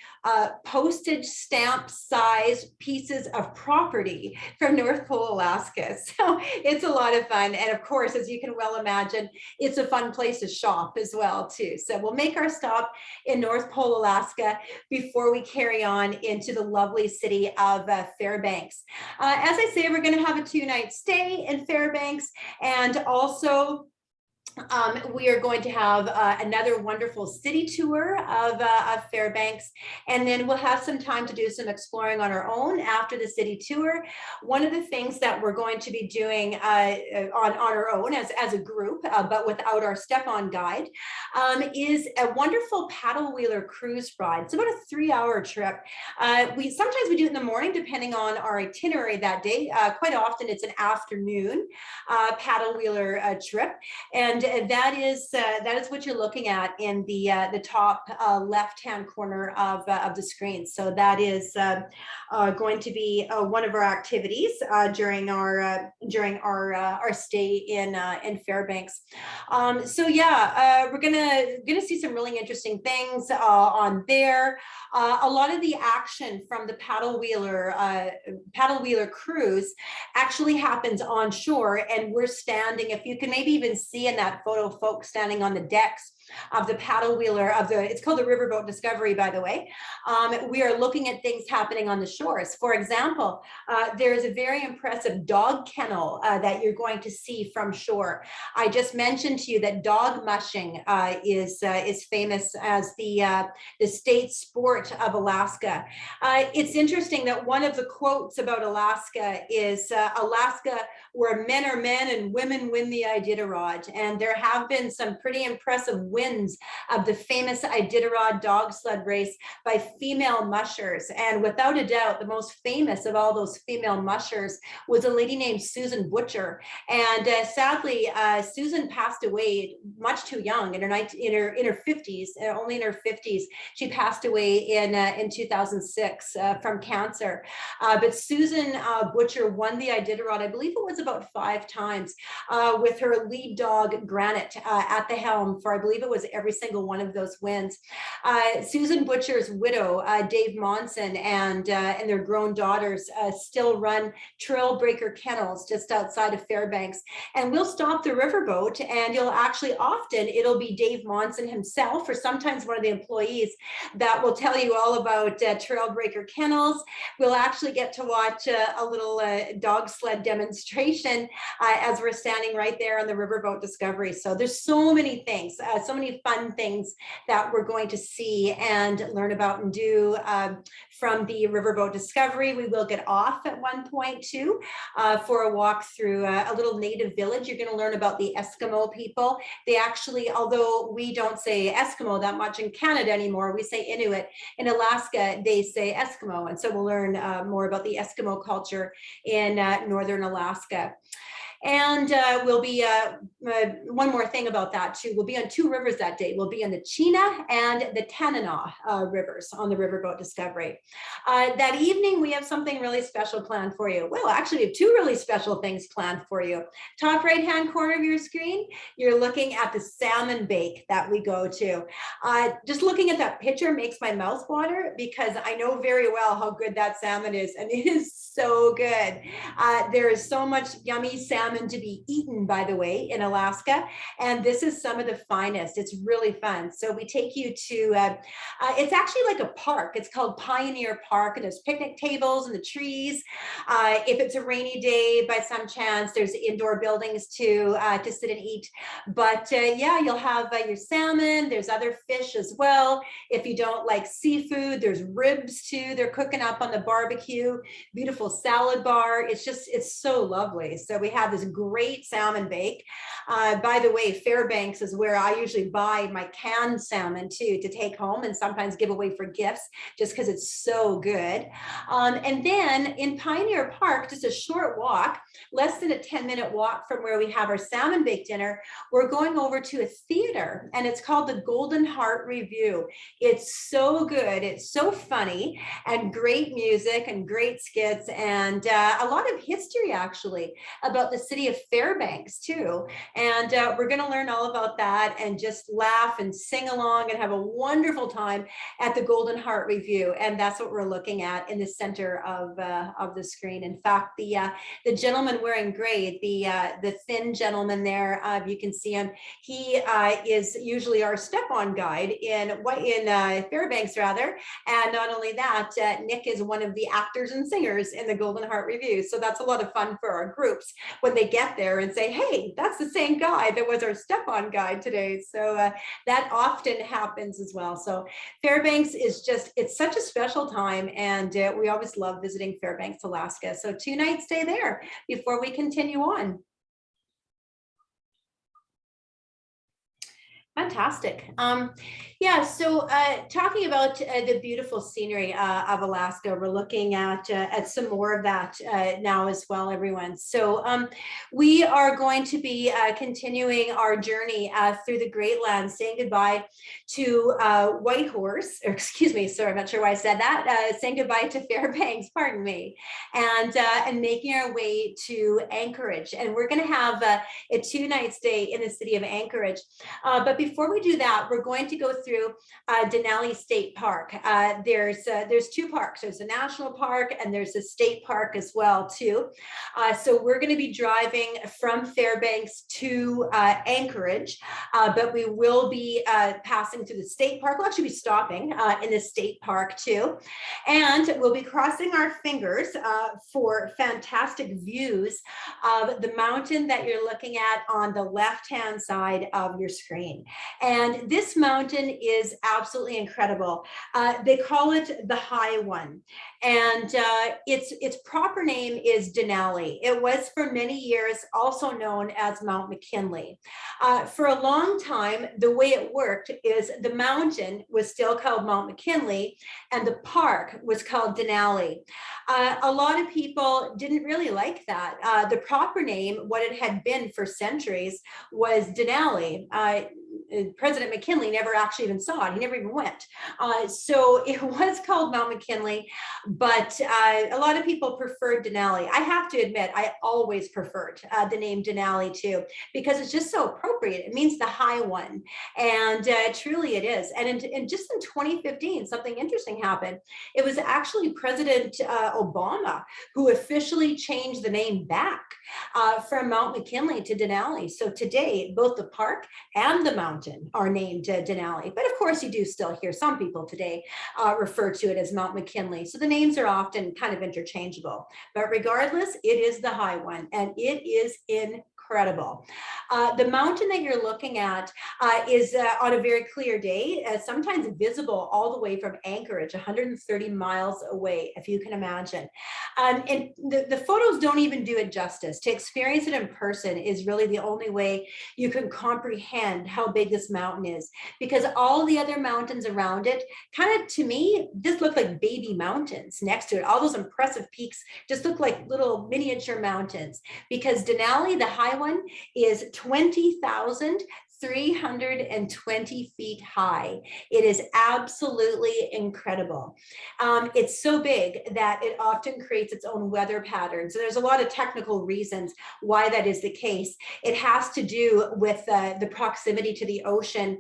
postage stamp size pieces of property from North Pole, Alaska. So it's a lot of fun. And of course, as you can well imagine, it's a fun place to shop as well too. So we'll make our stop in North Pole, Alaska before we carry on into the lovely city of Fairbanks. As I say, we're going to have a 2-night stay in Fairbanks, and also we are going to have another wonderful city tour of Fairbanks, and then we'll have some time to do some exploring on our own after the city tour. One of the things that we're going to be doing on our own as a group, but without our step-on guide, is a wonderful paddle wheeler cruise ride. It's about a 3-hour trip. Sometimes we do it in the morning, depending on our itinerary that day. Quite often it's an afternoon paddle wheeler trip. And that is what you're looking at in the top left-hand corner of the screen. So that is going to be one of our activities during our stay in Fairbanks. So yeah, we're gonna see some really interesting things on there. A lot of the action from the paddle wheeler cruise actually happens on shore, and we're standing, if you can maybe even see in that photo, folks standing on the decks of the paddle wheeler it's called the Riverboat Discovery, by the way. We are looking at things happening on the shores. For example, there is a very impressive dog kennel that you're going to see from shore. I just mentioned to you that dog mushing is famous as the state sport of Alaska. It's interesting that one of the quotes about Alaska is Alaska, where men are men and women win the Iditarod. And there have been some pretty impressive wins of the famous Iditarod dog sled race by female mushers. And without a doubt, the most famous of all those female mushers was a lady named Susan Butcher. And sadly, Susan passed away much too young, in her 50s, only in her 50s. She passed away in 2006 from cancer. But Susan Butcher won the Iditarod, I believe it was about 5 times, with her lead dog Granite at the helm for, I believe it was every single one of those wins. Susan Butcher's widow, Dave Monson, and their grown daughters still run Trailbreaker Kennels just outside of Fairbanks. And we'll stop the riverboat, and it'll be Dave Monson himself, or sometimes one of the employees, that will tell you all about Trailbreaker Kennels. We'll actually get to watch a little dog sled demonstration as we're standing right there on the Riverboat Discovery. So there's so many things, so many fun things that we're going to see and learn about and do from the Riverboat Discovery. We will get off at one point too for a walk through a little native village. You're going to learn about the Eskimo people. They actually, although we don't say Eskimo that much in Canada anymore, we say Inuit. In Alaska, they say Eskimo. And so we'll learn more about the Eskimo culture in northern Alaska. And we'll be, one more thing about that too, we'll be on 2 rivers that day. We'll be on the Chena and the Tanana rivers on the Riverboat Discovery. That evening, we have something really special planned for you. Well, actually, we have 2 really special things planned for you. Top right-hand corner of your screen, you're looking at the salmon bake that we go to. Just looking at that picture makes my mouth water, because I know very well how good that salmon is, and it is so good. There is so much yummy salmon to be eaten, by the way, in Alaska, and this is some of the finest. It's really fun. So we take you to, it's actually like a park. It's called Pioneer Park, and there's picnic tables and the trees. If it's a rainy day, by some chance, there's indoor buildings to sit and eat. But yeah, you'll have your salmon. There's other fish as well. If you don't like seafood, there's ribs too. They're cooking up on the barbecue. Beautiful salad bar. It's so lovely. So we have this great salmon bake. By the way, Fairbanks is where I usually buy my canned salmon too, to take home and sometimes give away for gifts, just because it's so good. And then in Pioneer Park, just a short walk, less than a 10-minute walk from where we have our salmon bake dinner, we're going over to a theater, and it's called the Golden Heart Review. It's so good. It's so funny, and great music and great skits, and a lot of history actually about the city of Fairbanks too. And we're going to learn all about that and just laugh and sing along and have a wonderful time at the Golden Heart Review. And that's what we're looking at in the center of the screen. In fact, the gentleman wearing gray, the thin gentleman there, you can see him. He is usually our step-on guide in Fairbanks rather. And not only that, Nick is one of the actors and singers in the Golden Heart Review. So that's a lot of fun for our groups when they get there and say, hey, that's the same guy that was our step-on guide today. So that often happens as well. So Fairbanks is it's such a special time, and we always love visiting Fairbanks, Alaska. So 2 nights stay there before we continue on. Fantastic. Yeah, so talking about the beautiful scenery of Alaska, we're looking at some more of that now as well, everyone. So we are going to be continuing our journey through the Great Lands, saying goodbye to Whitehorse, or excuse me, sorry, I'm not sure why I said that, saying goodbye to Fairbanks, pardon me, and making our way to Anchorage. And we're going to have a 2-night stay in the city of Anchorage. But before we do that, we're going to go through Denali State Park. There's 2 parks. There's a national park and there's a state park as well too. So we're going to be driving from Fairbanks to Anchorage, but we will be passing through the state park. We'll actually be stopping in the state park too, and we'll be crossing our fingers for fantastic views of the mountain that you're looking at on the left-hand side of your screen. And this mountain is absolutely incredible. They call it the High One, and its proper name is Denali. It was for many years also known as Mount McKinley. For a long time, the way it worked is the mountain was still called Mount McKinley and the park was called Denali. A lot of people didn't really like that. The proper name, what it had been for centuries, was Denali. President McKinley never actually even saw it. He never even went. So it was called Mount McKinley, but a lot of people preferred Denali. I have to admit, I always preferred the name Denali too, because it's just so appropriate. It means the high one, and truly it is. And just in 2015, something interesting happened. It was actually President Obama who officially changed the name back from Mount McKinley to Denali. So today, both the park and the mountain are named Denali. But of course, you do still hear some people today refer to it as Mount McKinley. So the names are often kind of interchangeable. But regardless, it is the high one, and it is incredible. The mountain that you're looking at is on a very clear day, sometimes visible all the way from Anchorage, 130 miles away, if you can imagine. And the photos don't even do it justice. To experience it in person is really the only way you can comprehend how big this mountain is, because all the other mountains around it kind of, to me, just look like baby mountains next to it. All those impressive peaks just look like little miniature mountains, because Denali, the high one, is 20,320 feet high. It is absolutely incredible. It's so big that it often creates its own weather patterns. So there's a lot of technical reasons why that is the case. It has to do with the proximity to the ocean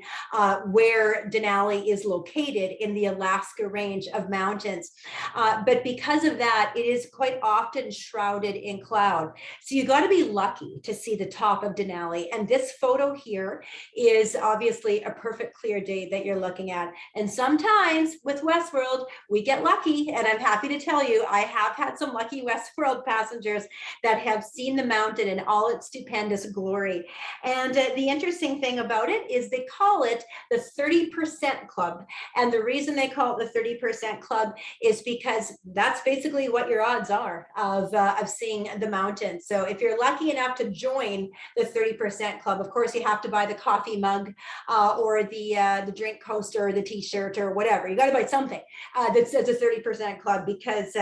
where Denali is located in the Alaska range of mountains. But because of that, it is quite often shrouded in cloud. So you got to be lucky to see the top of Denali. And this photo here is obviously a perfect clear day that you're looking at. And sometimes with Westworld, we get lucky. And I'm happy to tell you, I have had some lucky Westworld passengers that have seen the mountain in all its stupendous glory. And the interesting thing about it is they call it the 30% Club. And the reason they call it the 30% Club is because that's basically what your odds are of seeing the mountain. So if you're lucky enough to join the 30% Club, of course, you have to buy the coffee mug or the drink coaster or the t-shirt or whatever. You got to buy something that says a 30% Club, because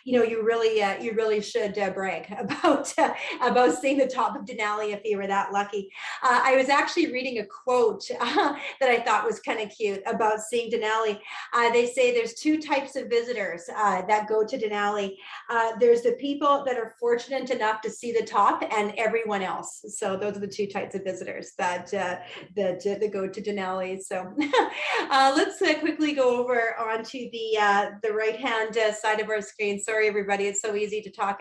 you really should brag about seeing the top of Denali if you were that lucky. I was actually reading a quote that I thought was kind of cute about seeing Denali. They say there's 2 types of visitors that go to Denali. There's the people that are fortunate enough to see the top, and everyone else. So those are the 2 types of visitors that go to Denali. So let's quickly go over onto the right-hand side of our screen. Sorry, everybody, it's so easy to talk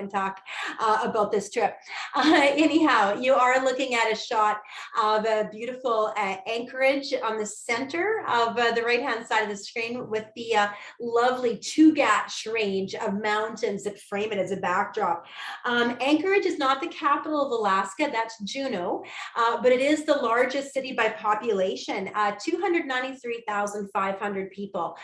about this trip. Anyhow, you are looking at a shot of a beautiful Anchorage on the center of the right-hand side of the screen, with the lovely Chugach range of mountains that frame it as a backdrop. Anchorage is not the capital of Alaska, that's Juneau, but it is the largest largest city by population. 293,500 people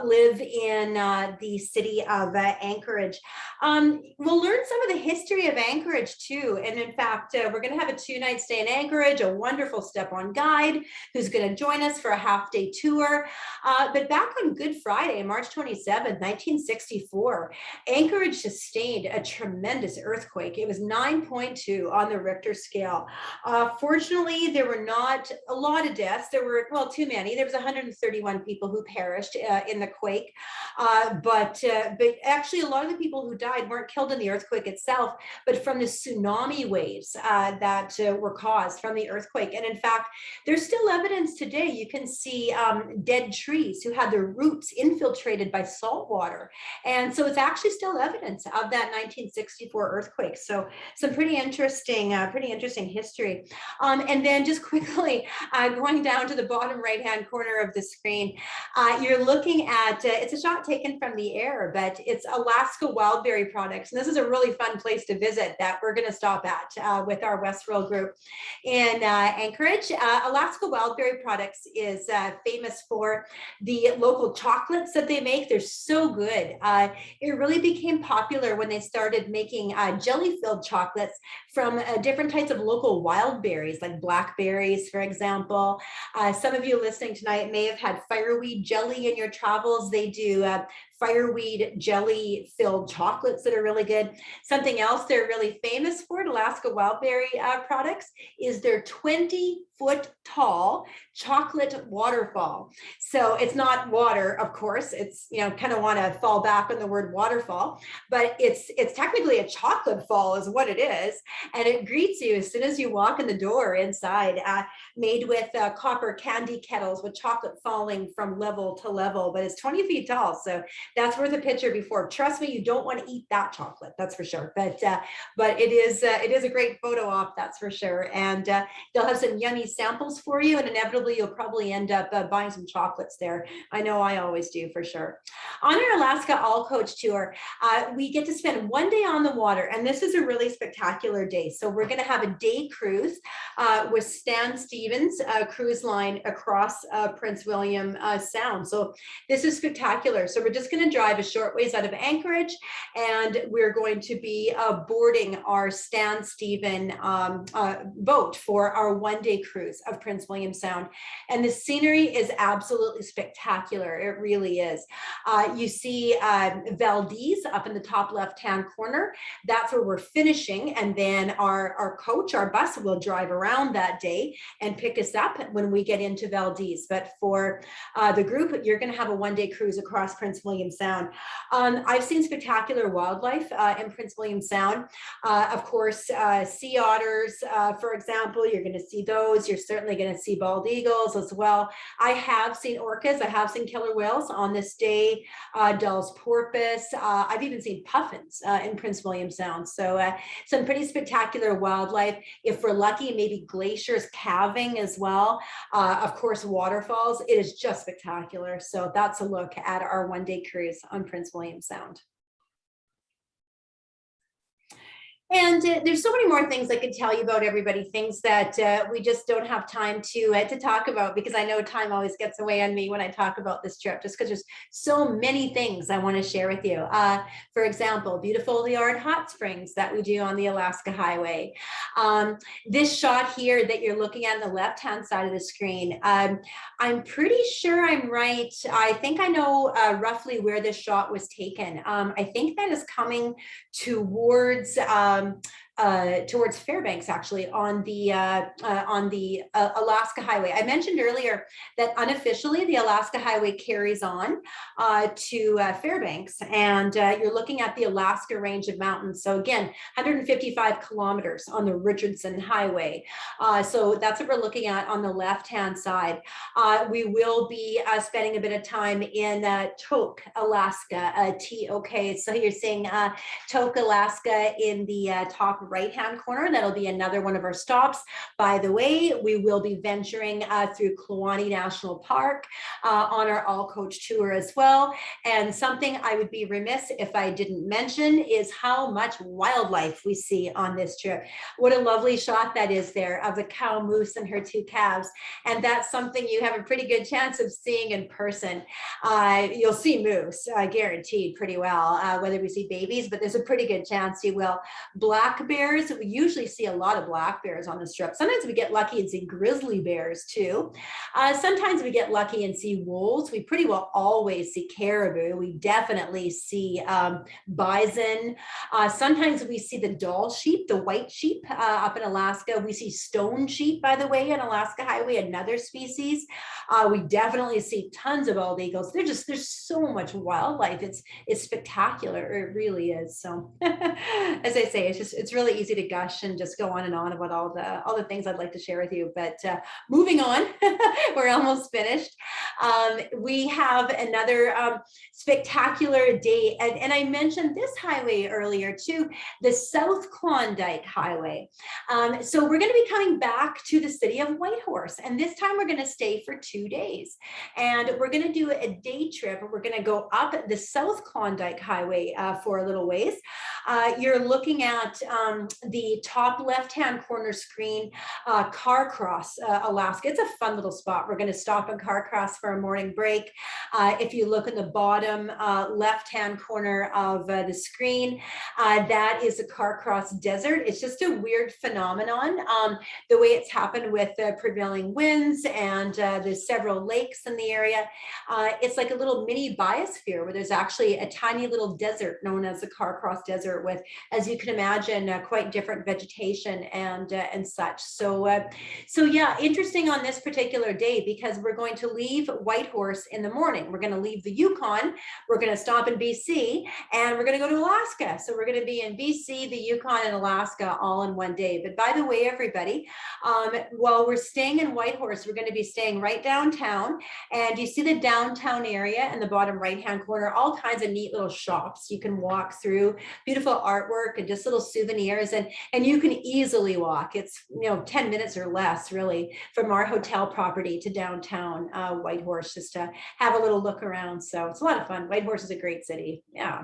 live in the city of Anchorage. We'll learn some of the history of Anchorage too. And in fact, we're going to have a 2-night stay in Anchorage, a wonderful step-on guide who's going to join us for a half-day tour. But back on Good Friday, March 27th, 1964, Anchorage sustained a tremendous earthquake. It was 9.2 on the Richter scale. Fortunately, there were not a lot of deaths. There were, well, too many. There was 131 people who perished in the quake. But actually, a lot of the people who died weren't killed in the earthquake itself, but from the tsunami waves that were caused from the earthquake. And in fact, there's still evidence today. You can see dead trees who had their roots infiltrated by salt water. And so it's actually still evidence of that 1964 earthquake. So some pretty interesting history. And then just quickly going down to the bottom right-hand corner of the screen, you're looking at, it's a shot taken from the air, but it's Alaska Wildberry Products. And this is a really fun place to visit that we're going to stop at with our Westworld group in Anchorage. Alaska Wildberry Products is famous for the local chocolates that they make. They're so good. It really became popular when they started making jelly-filled chocolates from different types of local wild berries, like blackberries, for example. Some of you listening tonight may have had fireweed jelly in your travels. They do fireweed jelly filled chocolates that are really good. Something else they're really famous for at Alaska Wildberry Products is their 20-foot tall chocolate waterfall. So it's not water, of course. It's, you know, kind of want to fall back on the word waterfall, but it's technically a chocolate fall is what it is. And it greets you as soon as you walk in the door inside, made with copper candy kettles with chocolate falling from level to level, but it's 20 feet tall. So that's worth a picture before. Trust me, you don't want to eat that chocolate, that's for sure. But it is a great photo op, that's for sure. And they'll have some yummy samples for you, and inevitably you'll probably end up buying some chocolates there. I know I always do, for sure. On our Alaska All Coach tour, we get to spend one day on the water, and this is a really spectacular day. So we're going to have a day cruise with Stan Stevens cruise line across Prince William Sound. So this is spectacular. So we're just going to drive a short ways out of Anchorage, and we're going to be boarding our Stan Steven boat for our one-day cruise of Prince William Sound. And the scenery is absolutely spectacular. It really is. You see Valdez up in the top left-hand corner. That's where we're finishing. And then our coach, our bus, will drive around that day and pick us up when we get into Valdez. But for the group, you're going to have a one-day cruise across Prince William Sound. I've seen spectacular wildlife in Prince William Sound. Of course, sea otters, for example, you're going to see those. You're certainly going to see bald eagles as well. I have seen orcas. I have seen killer whales on this day, Dall's porpoise. I've even seen puffins in Prince William Sound. So some pretty spectacular wildlife. If we're lucky, maybe glaciers calving as well. Of course, waterfalls. It is just spectacular. So that's a look at our one-day cruise on Prince William Sound. And there's so many more things I could tell you about, everybody, things that we just don't have time to talk about, because I know time always gets away on me when I talk about this trip, just because there's so many things I want to share with you. For example, beautiful Liard Hot Springs that we do on the Alaska Highway. This shot here that you're looking at on the left-hand side of the screen, I'm pretty sure I'm right. I think I know roughly where this shot was taken. I think that is coming towards Fairbanks, actually, on the Alaska Highway. I mentioned earlier that unofficially the Alaska Highway carries on to Fairbanks, and you're looking at the Alaska range of mountains. So again, 155 kilometers on the Richardson Highway. So that's what we're looking at on the left-hand side. We will be spending a bit of time in Tok, Alaska, T-O-K. So you're seeing Tok, Alaska in the top right-hand corner. That'll be another one of our stops. By the way, we will be venturing through Klondike National Park on our all-coach tour as well. And something I would be remiss if I didn't mention is how much wildlife we see on this trip. What a lovely shot that is there of the cow moose and her two calves. And that's something you have a pretty good chance of seeing in person. You'll see moose, guaranteed pretty well, whether we see babies, but there's a pretty good chance you will. Black bears, we usually see a lot of black bears on the strip. Sometimes we get lucky and see grizzly bears too. Sometimes we get lucky and see wolves. We pretty well always see caribou. We definitely see bison. Sometimes we see the Dall sheep, the white sheep up in Alaska. We see stone sheep, by the way, on Alaska Highway, another species. We definitely see tons of bald eagles. There's so much wildlife. It's spectacular. It really is. So as I say, it's really easy to gush and just go on and on about all the things I'd like to share with you. But moving on, we're almost finished. We have another spectacular day. And I mentioned this highway earlier too, the South Klondike Highway. So we're going to be coming back to the city of Whitehorse. And this time we're going to stay for 2 days. And we're going to do a day trip. We're going to go up the South Klondike Highway for a little ways. You're looking at the top left-hand corner screen, Carcross, Alaska. It's a fun little spot. We're going to stop in Carcross for a morning break. If you look in the bottom left-hand corner of the screen, that is the Carcross Desert. It's just a weird phenomenon. The way it's happened with the prevailing winds and there's several lakes in the area. It's like a little mini biosphere where there's actually a tiny little desert known as the Carcross Desert with, as you can imagine, quite different vegetation and such. So yeah, interesting on this particular day because we're going to leave Whitehorse in the morning. We're going to leave the Yukon. We're going to stop in BC and we're going to go to Alaska. So we're going to be in BC, the Yukon, and Alaska all in one day. But by the way, everybody, while we're staying in Whitehorse, we're going to be staying right downtown. And you see the downtown area in the bottom right-hand corner, all kinds of neat little shops you can walk through, beautiful artwork and just little souvenirs. And you can easily walk. It's 10 minutes or less really from our hotel property to downtown Whitehorse, just to have a little look around. So it's a lot of fun. Whitehorse is a great city. Yeah.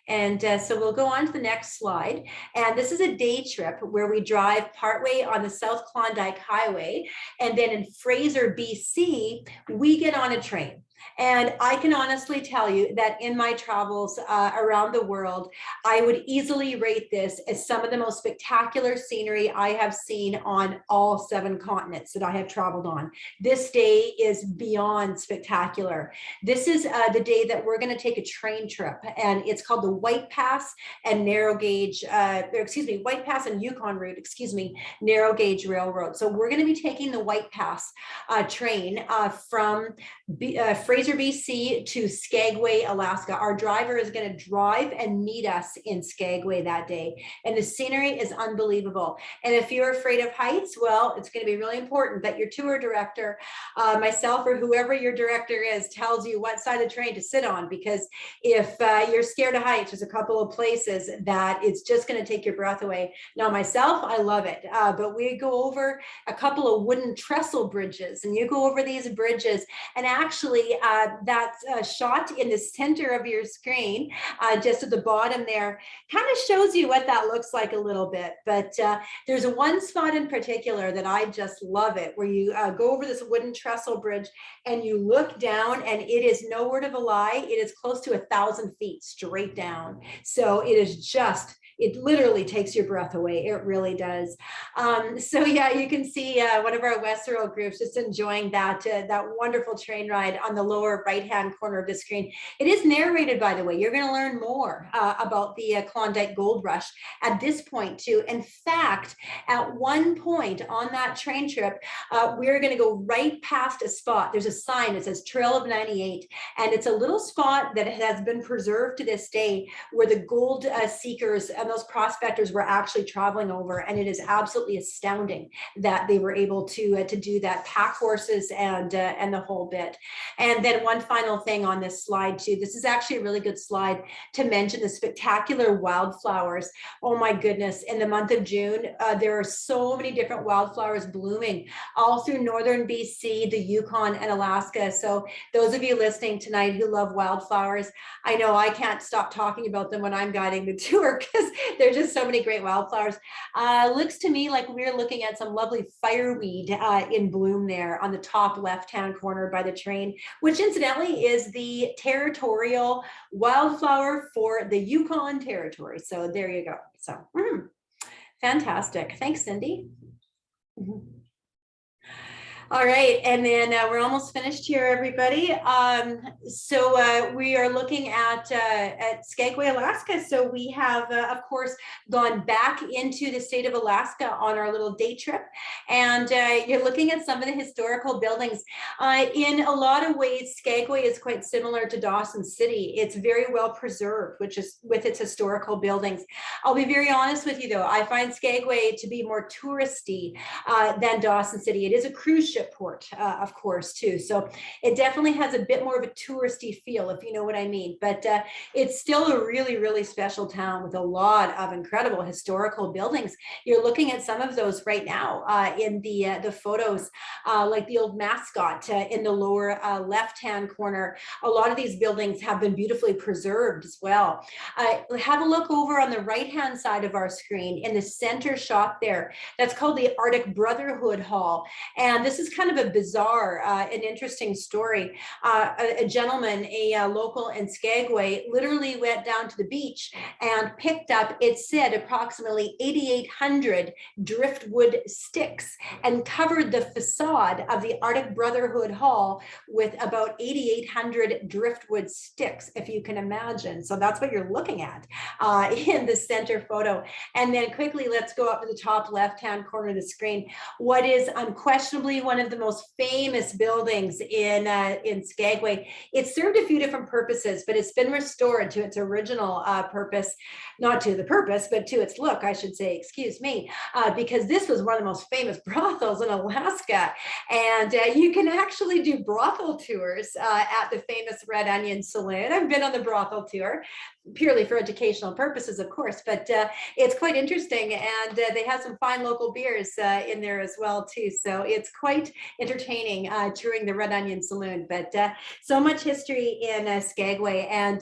And so we'll go on to the next slide. And this is a day trip where we drive partway on the South Klondike Highway. And then in Fraser, BC, we get on a train. And I can honestly tell you that in my travels around the world, I would easily rate this as some of the most spectacular scenery I have seen on all 7 continents that I have traveled on. This day is beyond spectacular. This is the day that we're going to take a train trip, and it's called the White Pass and Narrow Gauge, White Pass and Yukon route, Narrow Gauge Railroad. So we're going to be taking the White Pass train from Fraser, BC to Skagway, Alaska. Our driver is going to drive and meet us in Skagway that day. And the scenery is unbelievable. And if you're afraid of heights, well, it's going to be really important that your tour director, myself or whoever your director is, tells you what side of the train to sit on. Because if you're scared of heights, there's a couple of places that it's just going to take your breath away. Now, myself, I love it. But we go over a couple of wooden trestle bridges, and you go over these bridges, and actually that shot in the center of your screen, just at the bottom there, kind of shows you what that looks like a little bit. But there's one spot in particular that I just love it, where you go over this wooden trestle bridge and you look down, and it is no word of a lie, it is close to 1,000 feet straight down. So it is just, it literally takes your breath away. It really does. So yeah, you can see one of our Westworld groups just enjoying that wonderful train ride on the lower right-hand corner of the screen. It is narrated, by the way. You're going to learn more about the Klondike Gold Rush at this point too. In fact, at one point on that train trip, we're going to go right past a spot. There's a sign that says Trail of 98, and it's a little spot that has been preserved to this day where the gold seekers and those prospectors were actually traveling over, and it is absolutely astounding that they were able to do that, pack horses and the whole bit. And then one final thing on this slide too, this is actually a really good slide to mention the spectacular wildflowers. Oh my goodness, in the month of June, there are so many different wildflowers blooming all through northern BC, the Yukon and Alaska. So those of you listening tonight who love wildflowers, I know I can't stop talking about them when I'm guiding the tour because there's just so many great wildflowers. Looks to me like we're looking at some lovely fireweed in bloom there on the top left-hand corner by the train, which incidentally is the territorial wildflower for the Yukon territory. So there you go. So fantastic. Thanks, Cindy. All right, and then we're almost finished here, everybody. So we are looking at Skagway, Alaska. So we have, of course, gone back into the state of Alaska on our little day trip, and you're looking at some of the historical buildings. In a lot of ways, Skagway is quite similar to Dawson City. It's very well preserved, which is with its historical buildings. I'll be very honest with you, though. I find Skagway to be more touristy than Dawson City. It is a cruise ship port, of course, too. So it definitely has a bit more of a touristy feel, if you know what I mean. But it's still a really, really special town with a lot of incredible historical buildings. You're looking at some of those right now in the photos, like the old mascot in the lower left-hand corner. A lot of these buildings have been beautifully preserved as well. Have a look over on the right-hand side of our screen in the center shot there. That's called the Arctic Brotherhood Hall. And this is kind of a bizarre and interesting story. A gentleman, a local in Skagway, literally went down to the beach and picked up, it said, approximately 8,800 driftwood sticks and covered the facade of the Arctic Brotherhood Hall with about 8,800 driftwood sticks, if you can imagine. So that's what you're looking at in the center photo. And then quickly, let's go up to the top left-hand corner of the screen. What is unquestionably one of the most famous buildings in Skagway. It served a few different purposes, but it's been restored to its original purpose, not to the purpose, but to its look, I should say, excuse me, because this was one of the most famous brothels in Alaska. And you can actually do brothel tours at the famous Red Onion Saloon. I've been on the brothel tour, purely for educational purposes, of course, but it's quite interesting, and they have some fine local beers in there as well too. So it's quite entertaining touring the Red Onion Saloon. But so much history in Skagway, and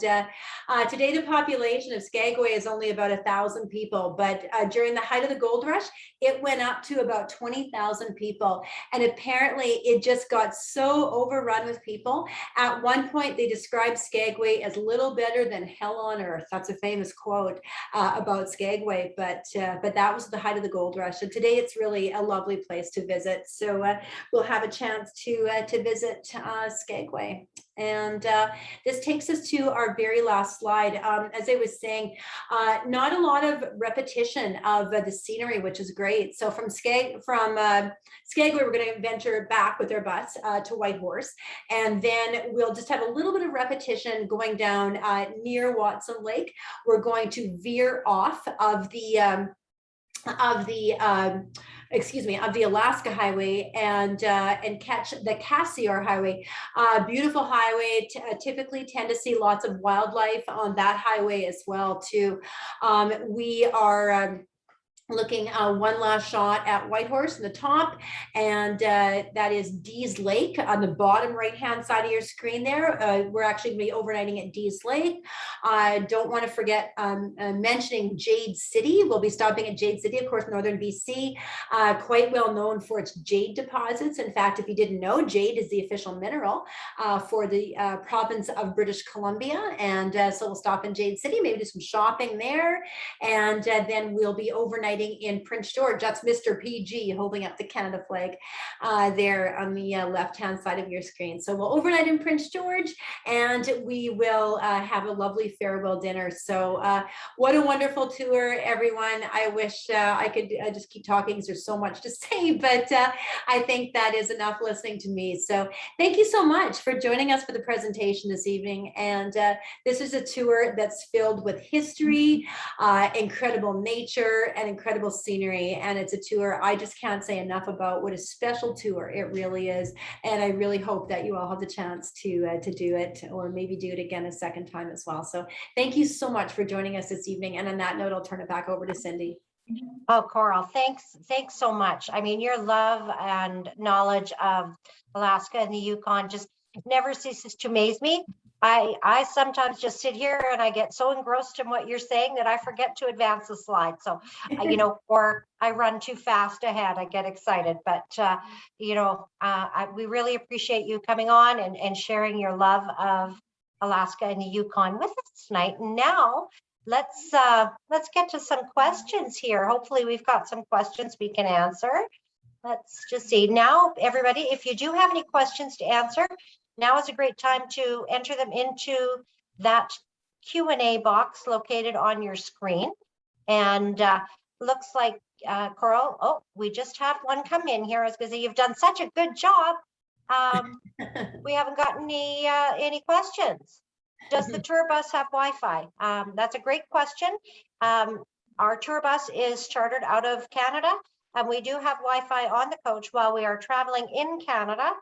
today the population of Skagway is only about 1,000 people, but during the height of the gold rush, it went up to about 20,000 people, and apparently it just got so overrun with people. At one point, they described Skagway as little better than hell on earth. That's a famous quote about Skagway, but that was the height of the gold rush. And today it's really a lovely place to visit. So we'll have a chance to visit Skagway. And this takes us to our very last slide. As I was saying, not a lot of repetition of the scenery, which is great. So from Skagway, we're going to venture back with our bus to Whitehorse, and then we'll just have a little bit of repetition going down near Watson Lake. We're going to veer off of the Alaska Highway and catch the Cassiar Highway. Beautiful highway. Typically tend to see lots of wildlife on that highway as well too. We are looking one last shot at Whitehorse in the top, and that is Dease Lake on the bottom right hand side of your screen there. We're actually going to be overnighting at Dease Lake. I don't want to forget mentioning Jade City. We'll be stopping at Jade City, of course, northern BC, quite well known for its jade deposits. In fact, if you didn't know, jade is the official mineral for the province of British Columbia, and so we'll stop in Jade City, maybe do some shopping there, and then we'll be overnighting overnighting in Prince George. That's Mr. PG holding up the Canada flag there on the left-hand side of your screen. So we'll overnight in Prince George, and we will have a lovely farewell dinner. So what a wonderful tour, everyone. I wish I could just keep talking because there's so much to say, but I think that is enough listening to me. So thank you so much for joining us for the presentation this evening. And this is a tour that's filled with history, incredible nature, and incredible scenery. And it's a tour I just can't say enough about. What a special tour it really is. And I really hope that you all have the chance to do it, or maybe do it again a second time as well. So thank you so much for joining us this evening. And on that note, I'll turn it back over to Cindy. Oh, Coral, thanks so much. I mean, your love and knowledge of Alaska and the Yukon just never ceases to amaze me. I sometimes just sit here and I get so engrossed in what you're saying that I forget to advance the slide. So, or I run too fast ahead. I get excited, but we really appreciate you coming on and sharing your love of Alaska and the Yukon with us tonight. And now let's get to some questions here. Hopefully we've got some questions we can answer. Let's just see. Now, everybody, if you do have any questions to answer, now is a great time to enter them into that Q&A box located on your screen. And looks like, Coral, oh, we just had one come in here. I was going to say, you've done such a good job. We haven't gotten any questions. Does the tour bus have Wi-Fi? That's a great question. Our tour bus is chartered out of Canada, and we do have Wi-Fi on the coach while we are traveling in Canada,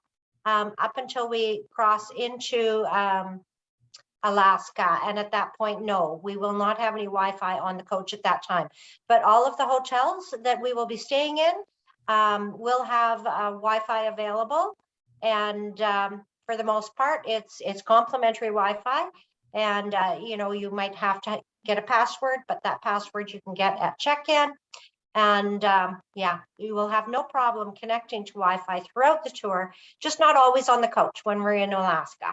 up until we cross into Alaska. And at that point, no, we will not have any Wi-Fi on the coach at that time. But all of the hotels that we will be staying in will have Wi-Fi available. And for the most part, it's complimentary Wi-Fi. And, you might have to get a password, but that password you can get at check-in. And you will have no problem connecting to Wi-Fi throughout the tour, just not always on the coach when we're in Alaska.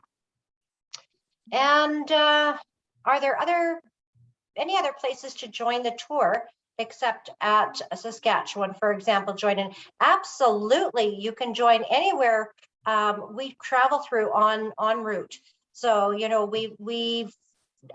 And are there any other places to join the tour except at Saskatchewan, for example, join in? Absolutely, you can join anywhere we travel through en route. So, we've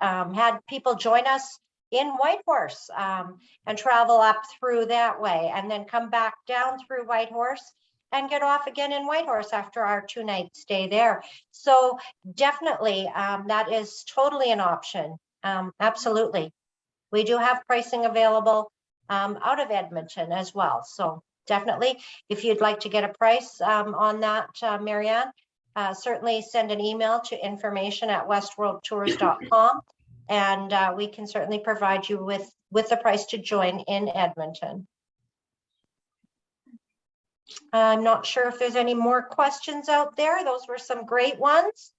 had people join us in Whitehorse and travel up through that way, and then come back down through Whitehorse and get off again in Whitehorse after our 2-night stay there. So definitely, that is totally an option. Absolutely. We do have pricing available out of Edmonton as well. So definitely, if you'd like to get a price on that, Marianne, certainly send an email to information@westworldtours.com, and we can certainly provide you with the price to join in Edmonton. I'm not sure if there's any more questions out there. Those were some great ones.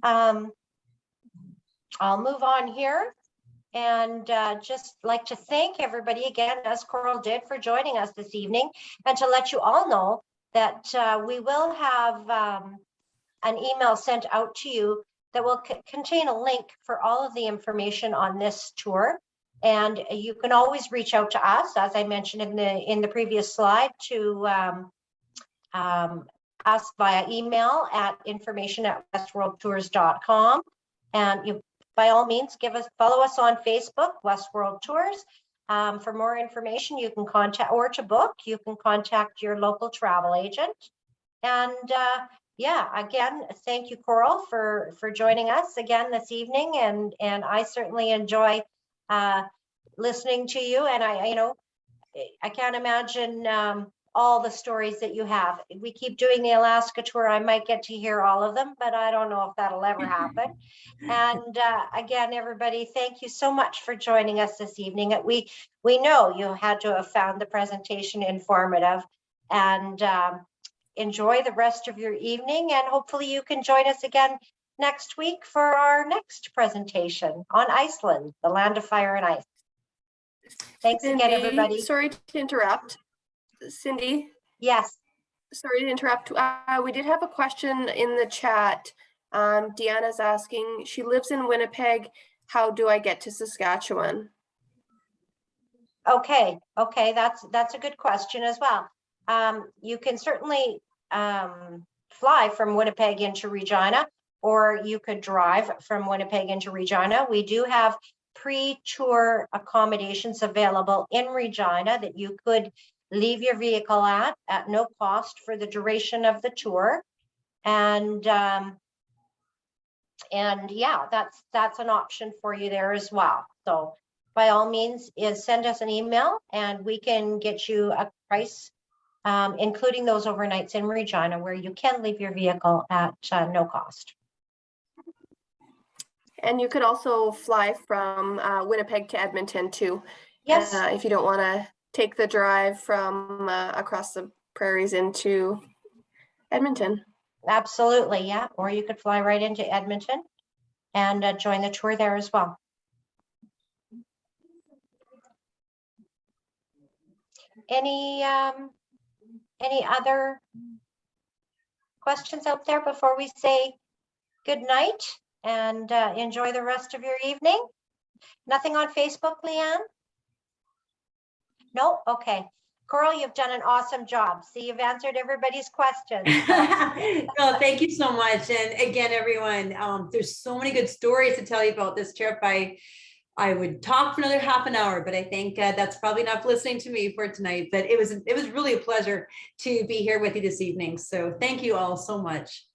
I'll move on here. And just like to thank everybody again, as Coral did, for joining us this evening, and to let you all know that we will have an email sent out to you that will contain a link for all of the information on this tour. And you can always reach out to us, as I mentioned in the previous slide, to us via email at information@westworldtours.com. And you, by all means, follow us on Facebook, Westworld Tours. For more information, you can contact, or to book, you can contact your local travel agent. And again, thank you, Coral, for joining us again this evening. And I certainly enjoy listening to you. And I can't imagine all the stories that you have. We keep doing the Alaska tour. I might get to hear all of them, but I don't know if that'll ever happen. And again, everybody, thank you so much for joining us this evening. We know you had to have found the presentation informative, and enjoy the rest of your evening. And hopefully you can join us again next week for our next presentation on Iceland, the land of fire and ice. Thanks again, everybody. Sorry to interrupt. Cindy? Yes. Sorry to interrupt. We did have a question in the chat. Deanna's asking, she lives in Winnipeg. How do I get to Saskatchewan? Okay, that's a good question as well. You can certainly fly from Winnipeg into Regina, or you could drive from Winnipeg into Regina. We do have pre-tour accommodations available in Regina that you could leave your vehicle at no cost for the duration of the tour. And yeah, that's an option for you there as well. So by all means, send us an email and we can get you a price, including those overnights in Regina where you can leave your vehicle at no cost. And you could also fly from Winnipeg to Edmonton too. Yes. If you don't want to take the drive from across the prairies into Edmonton. Absolutely, yeah. Or you could fly right into Edmonton and join the tour there as well. Any other questions out there before we say good night and enjoy the rest of your evening? Nothing on Facebook, Leanne? No? Okay. Coral, you've done an awesome job. See, you've answered everybody's questions. Well, thank you so much. And again, everyone, there's so many good stories to tell you about this trip. I would talk for another half an hour, but I think that's probably enough listening to me for tonight. But it was really a pleasure to be here with you this evening. So thank you all so much.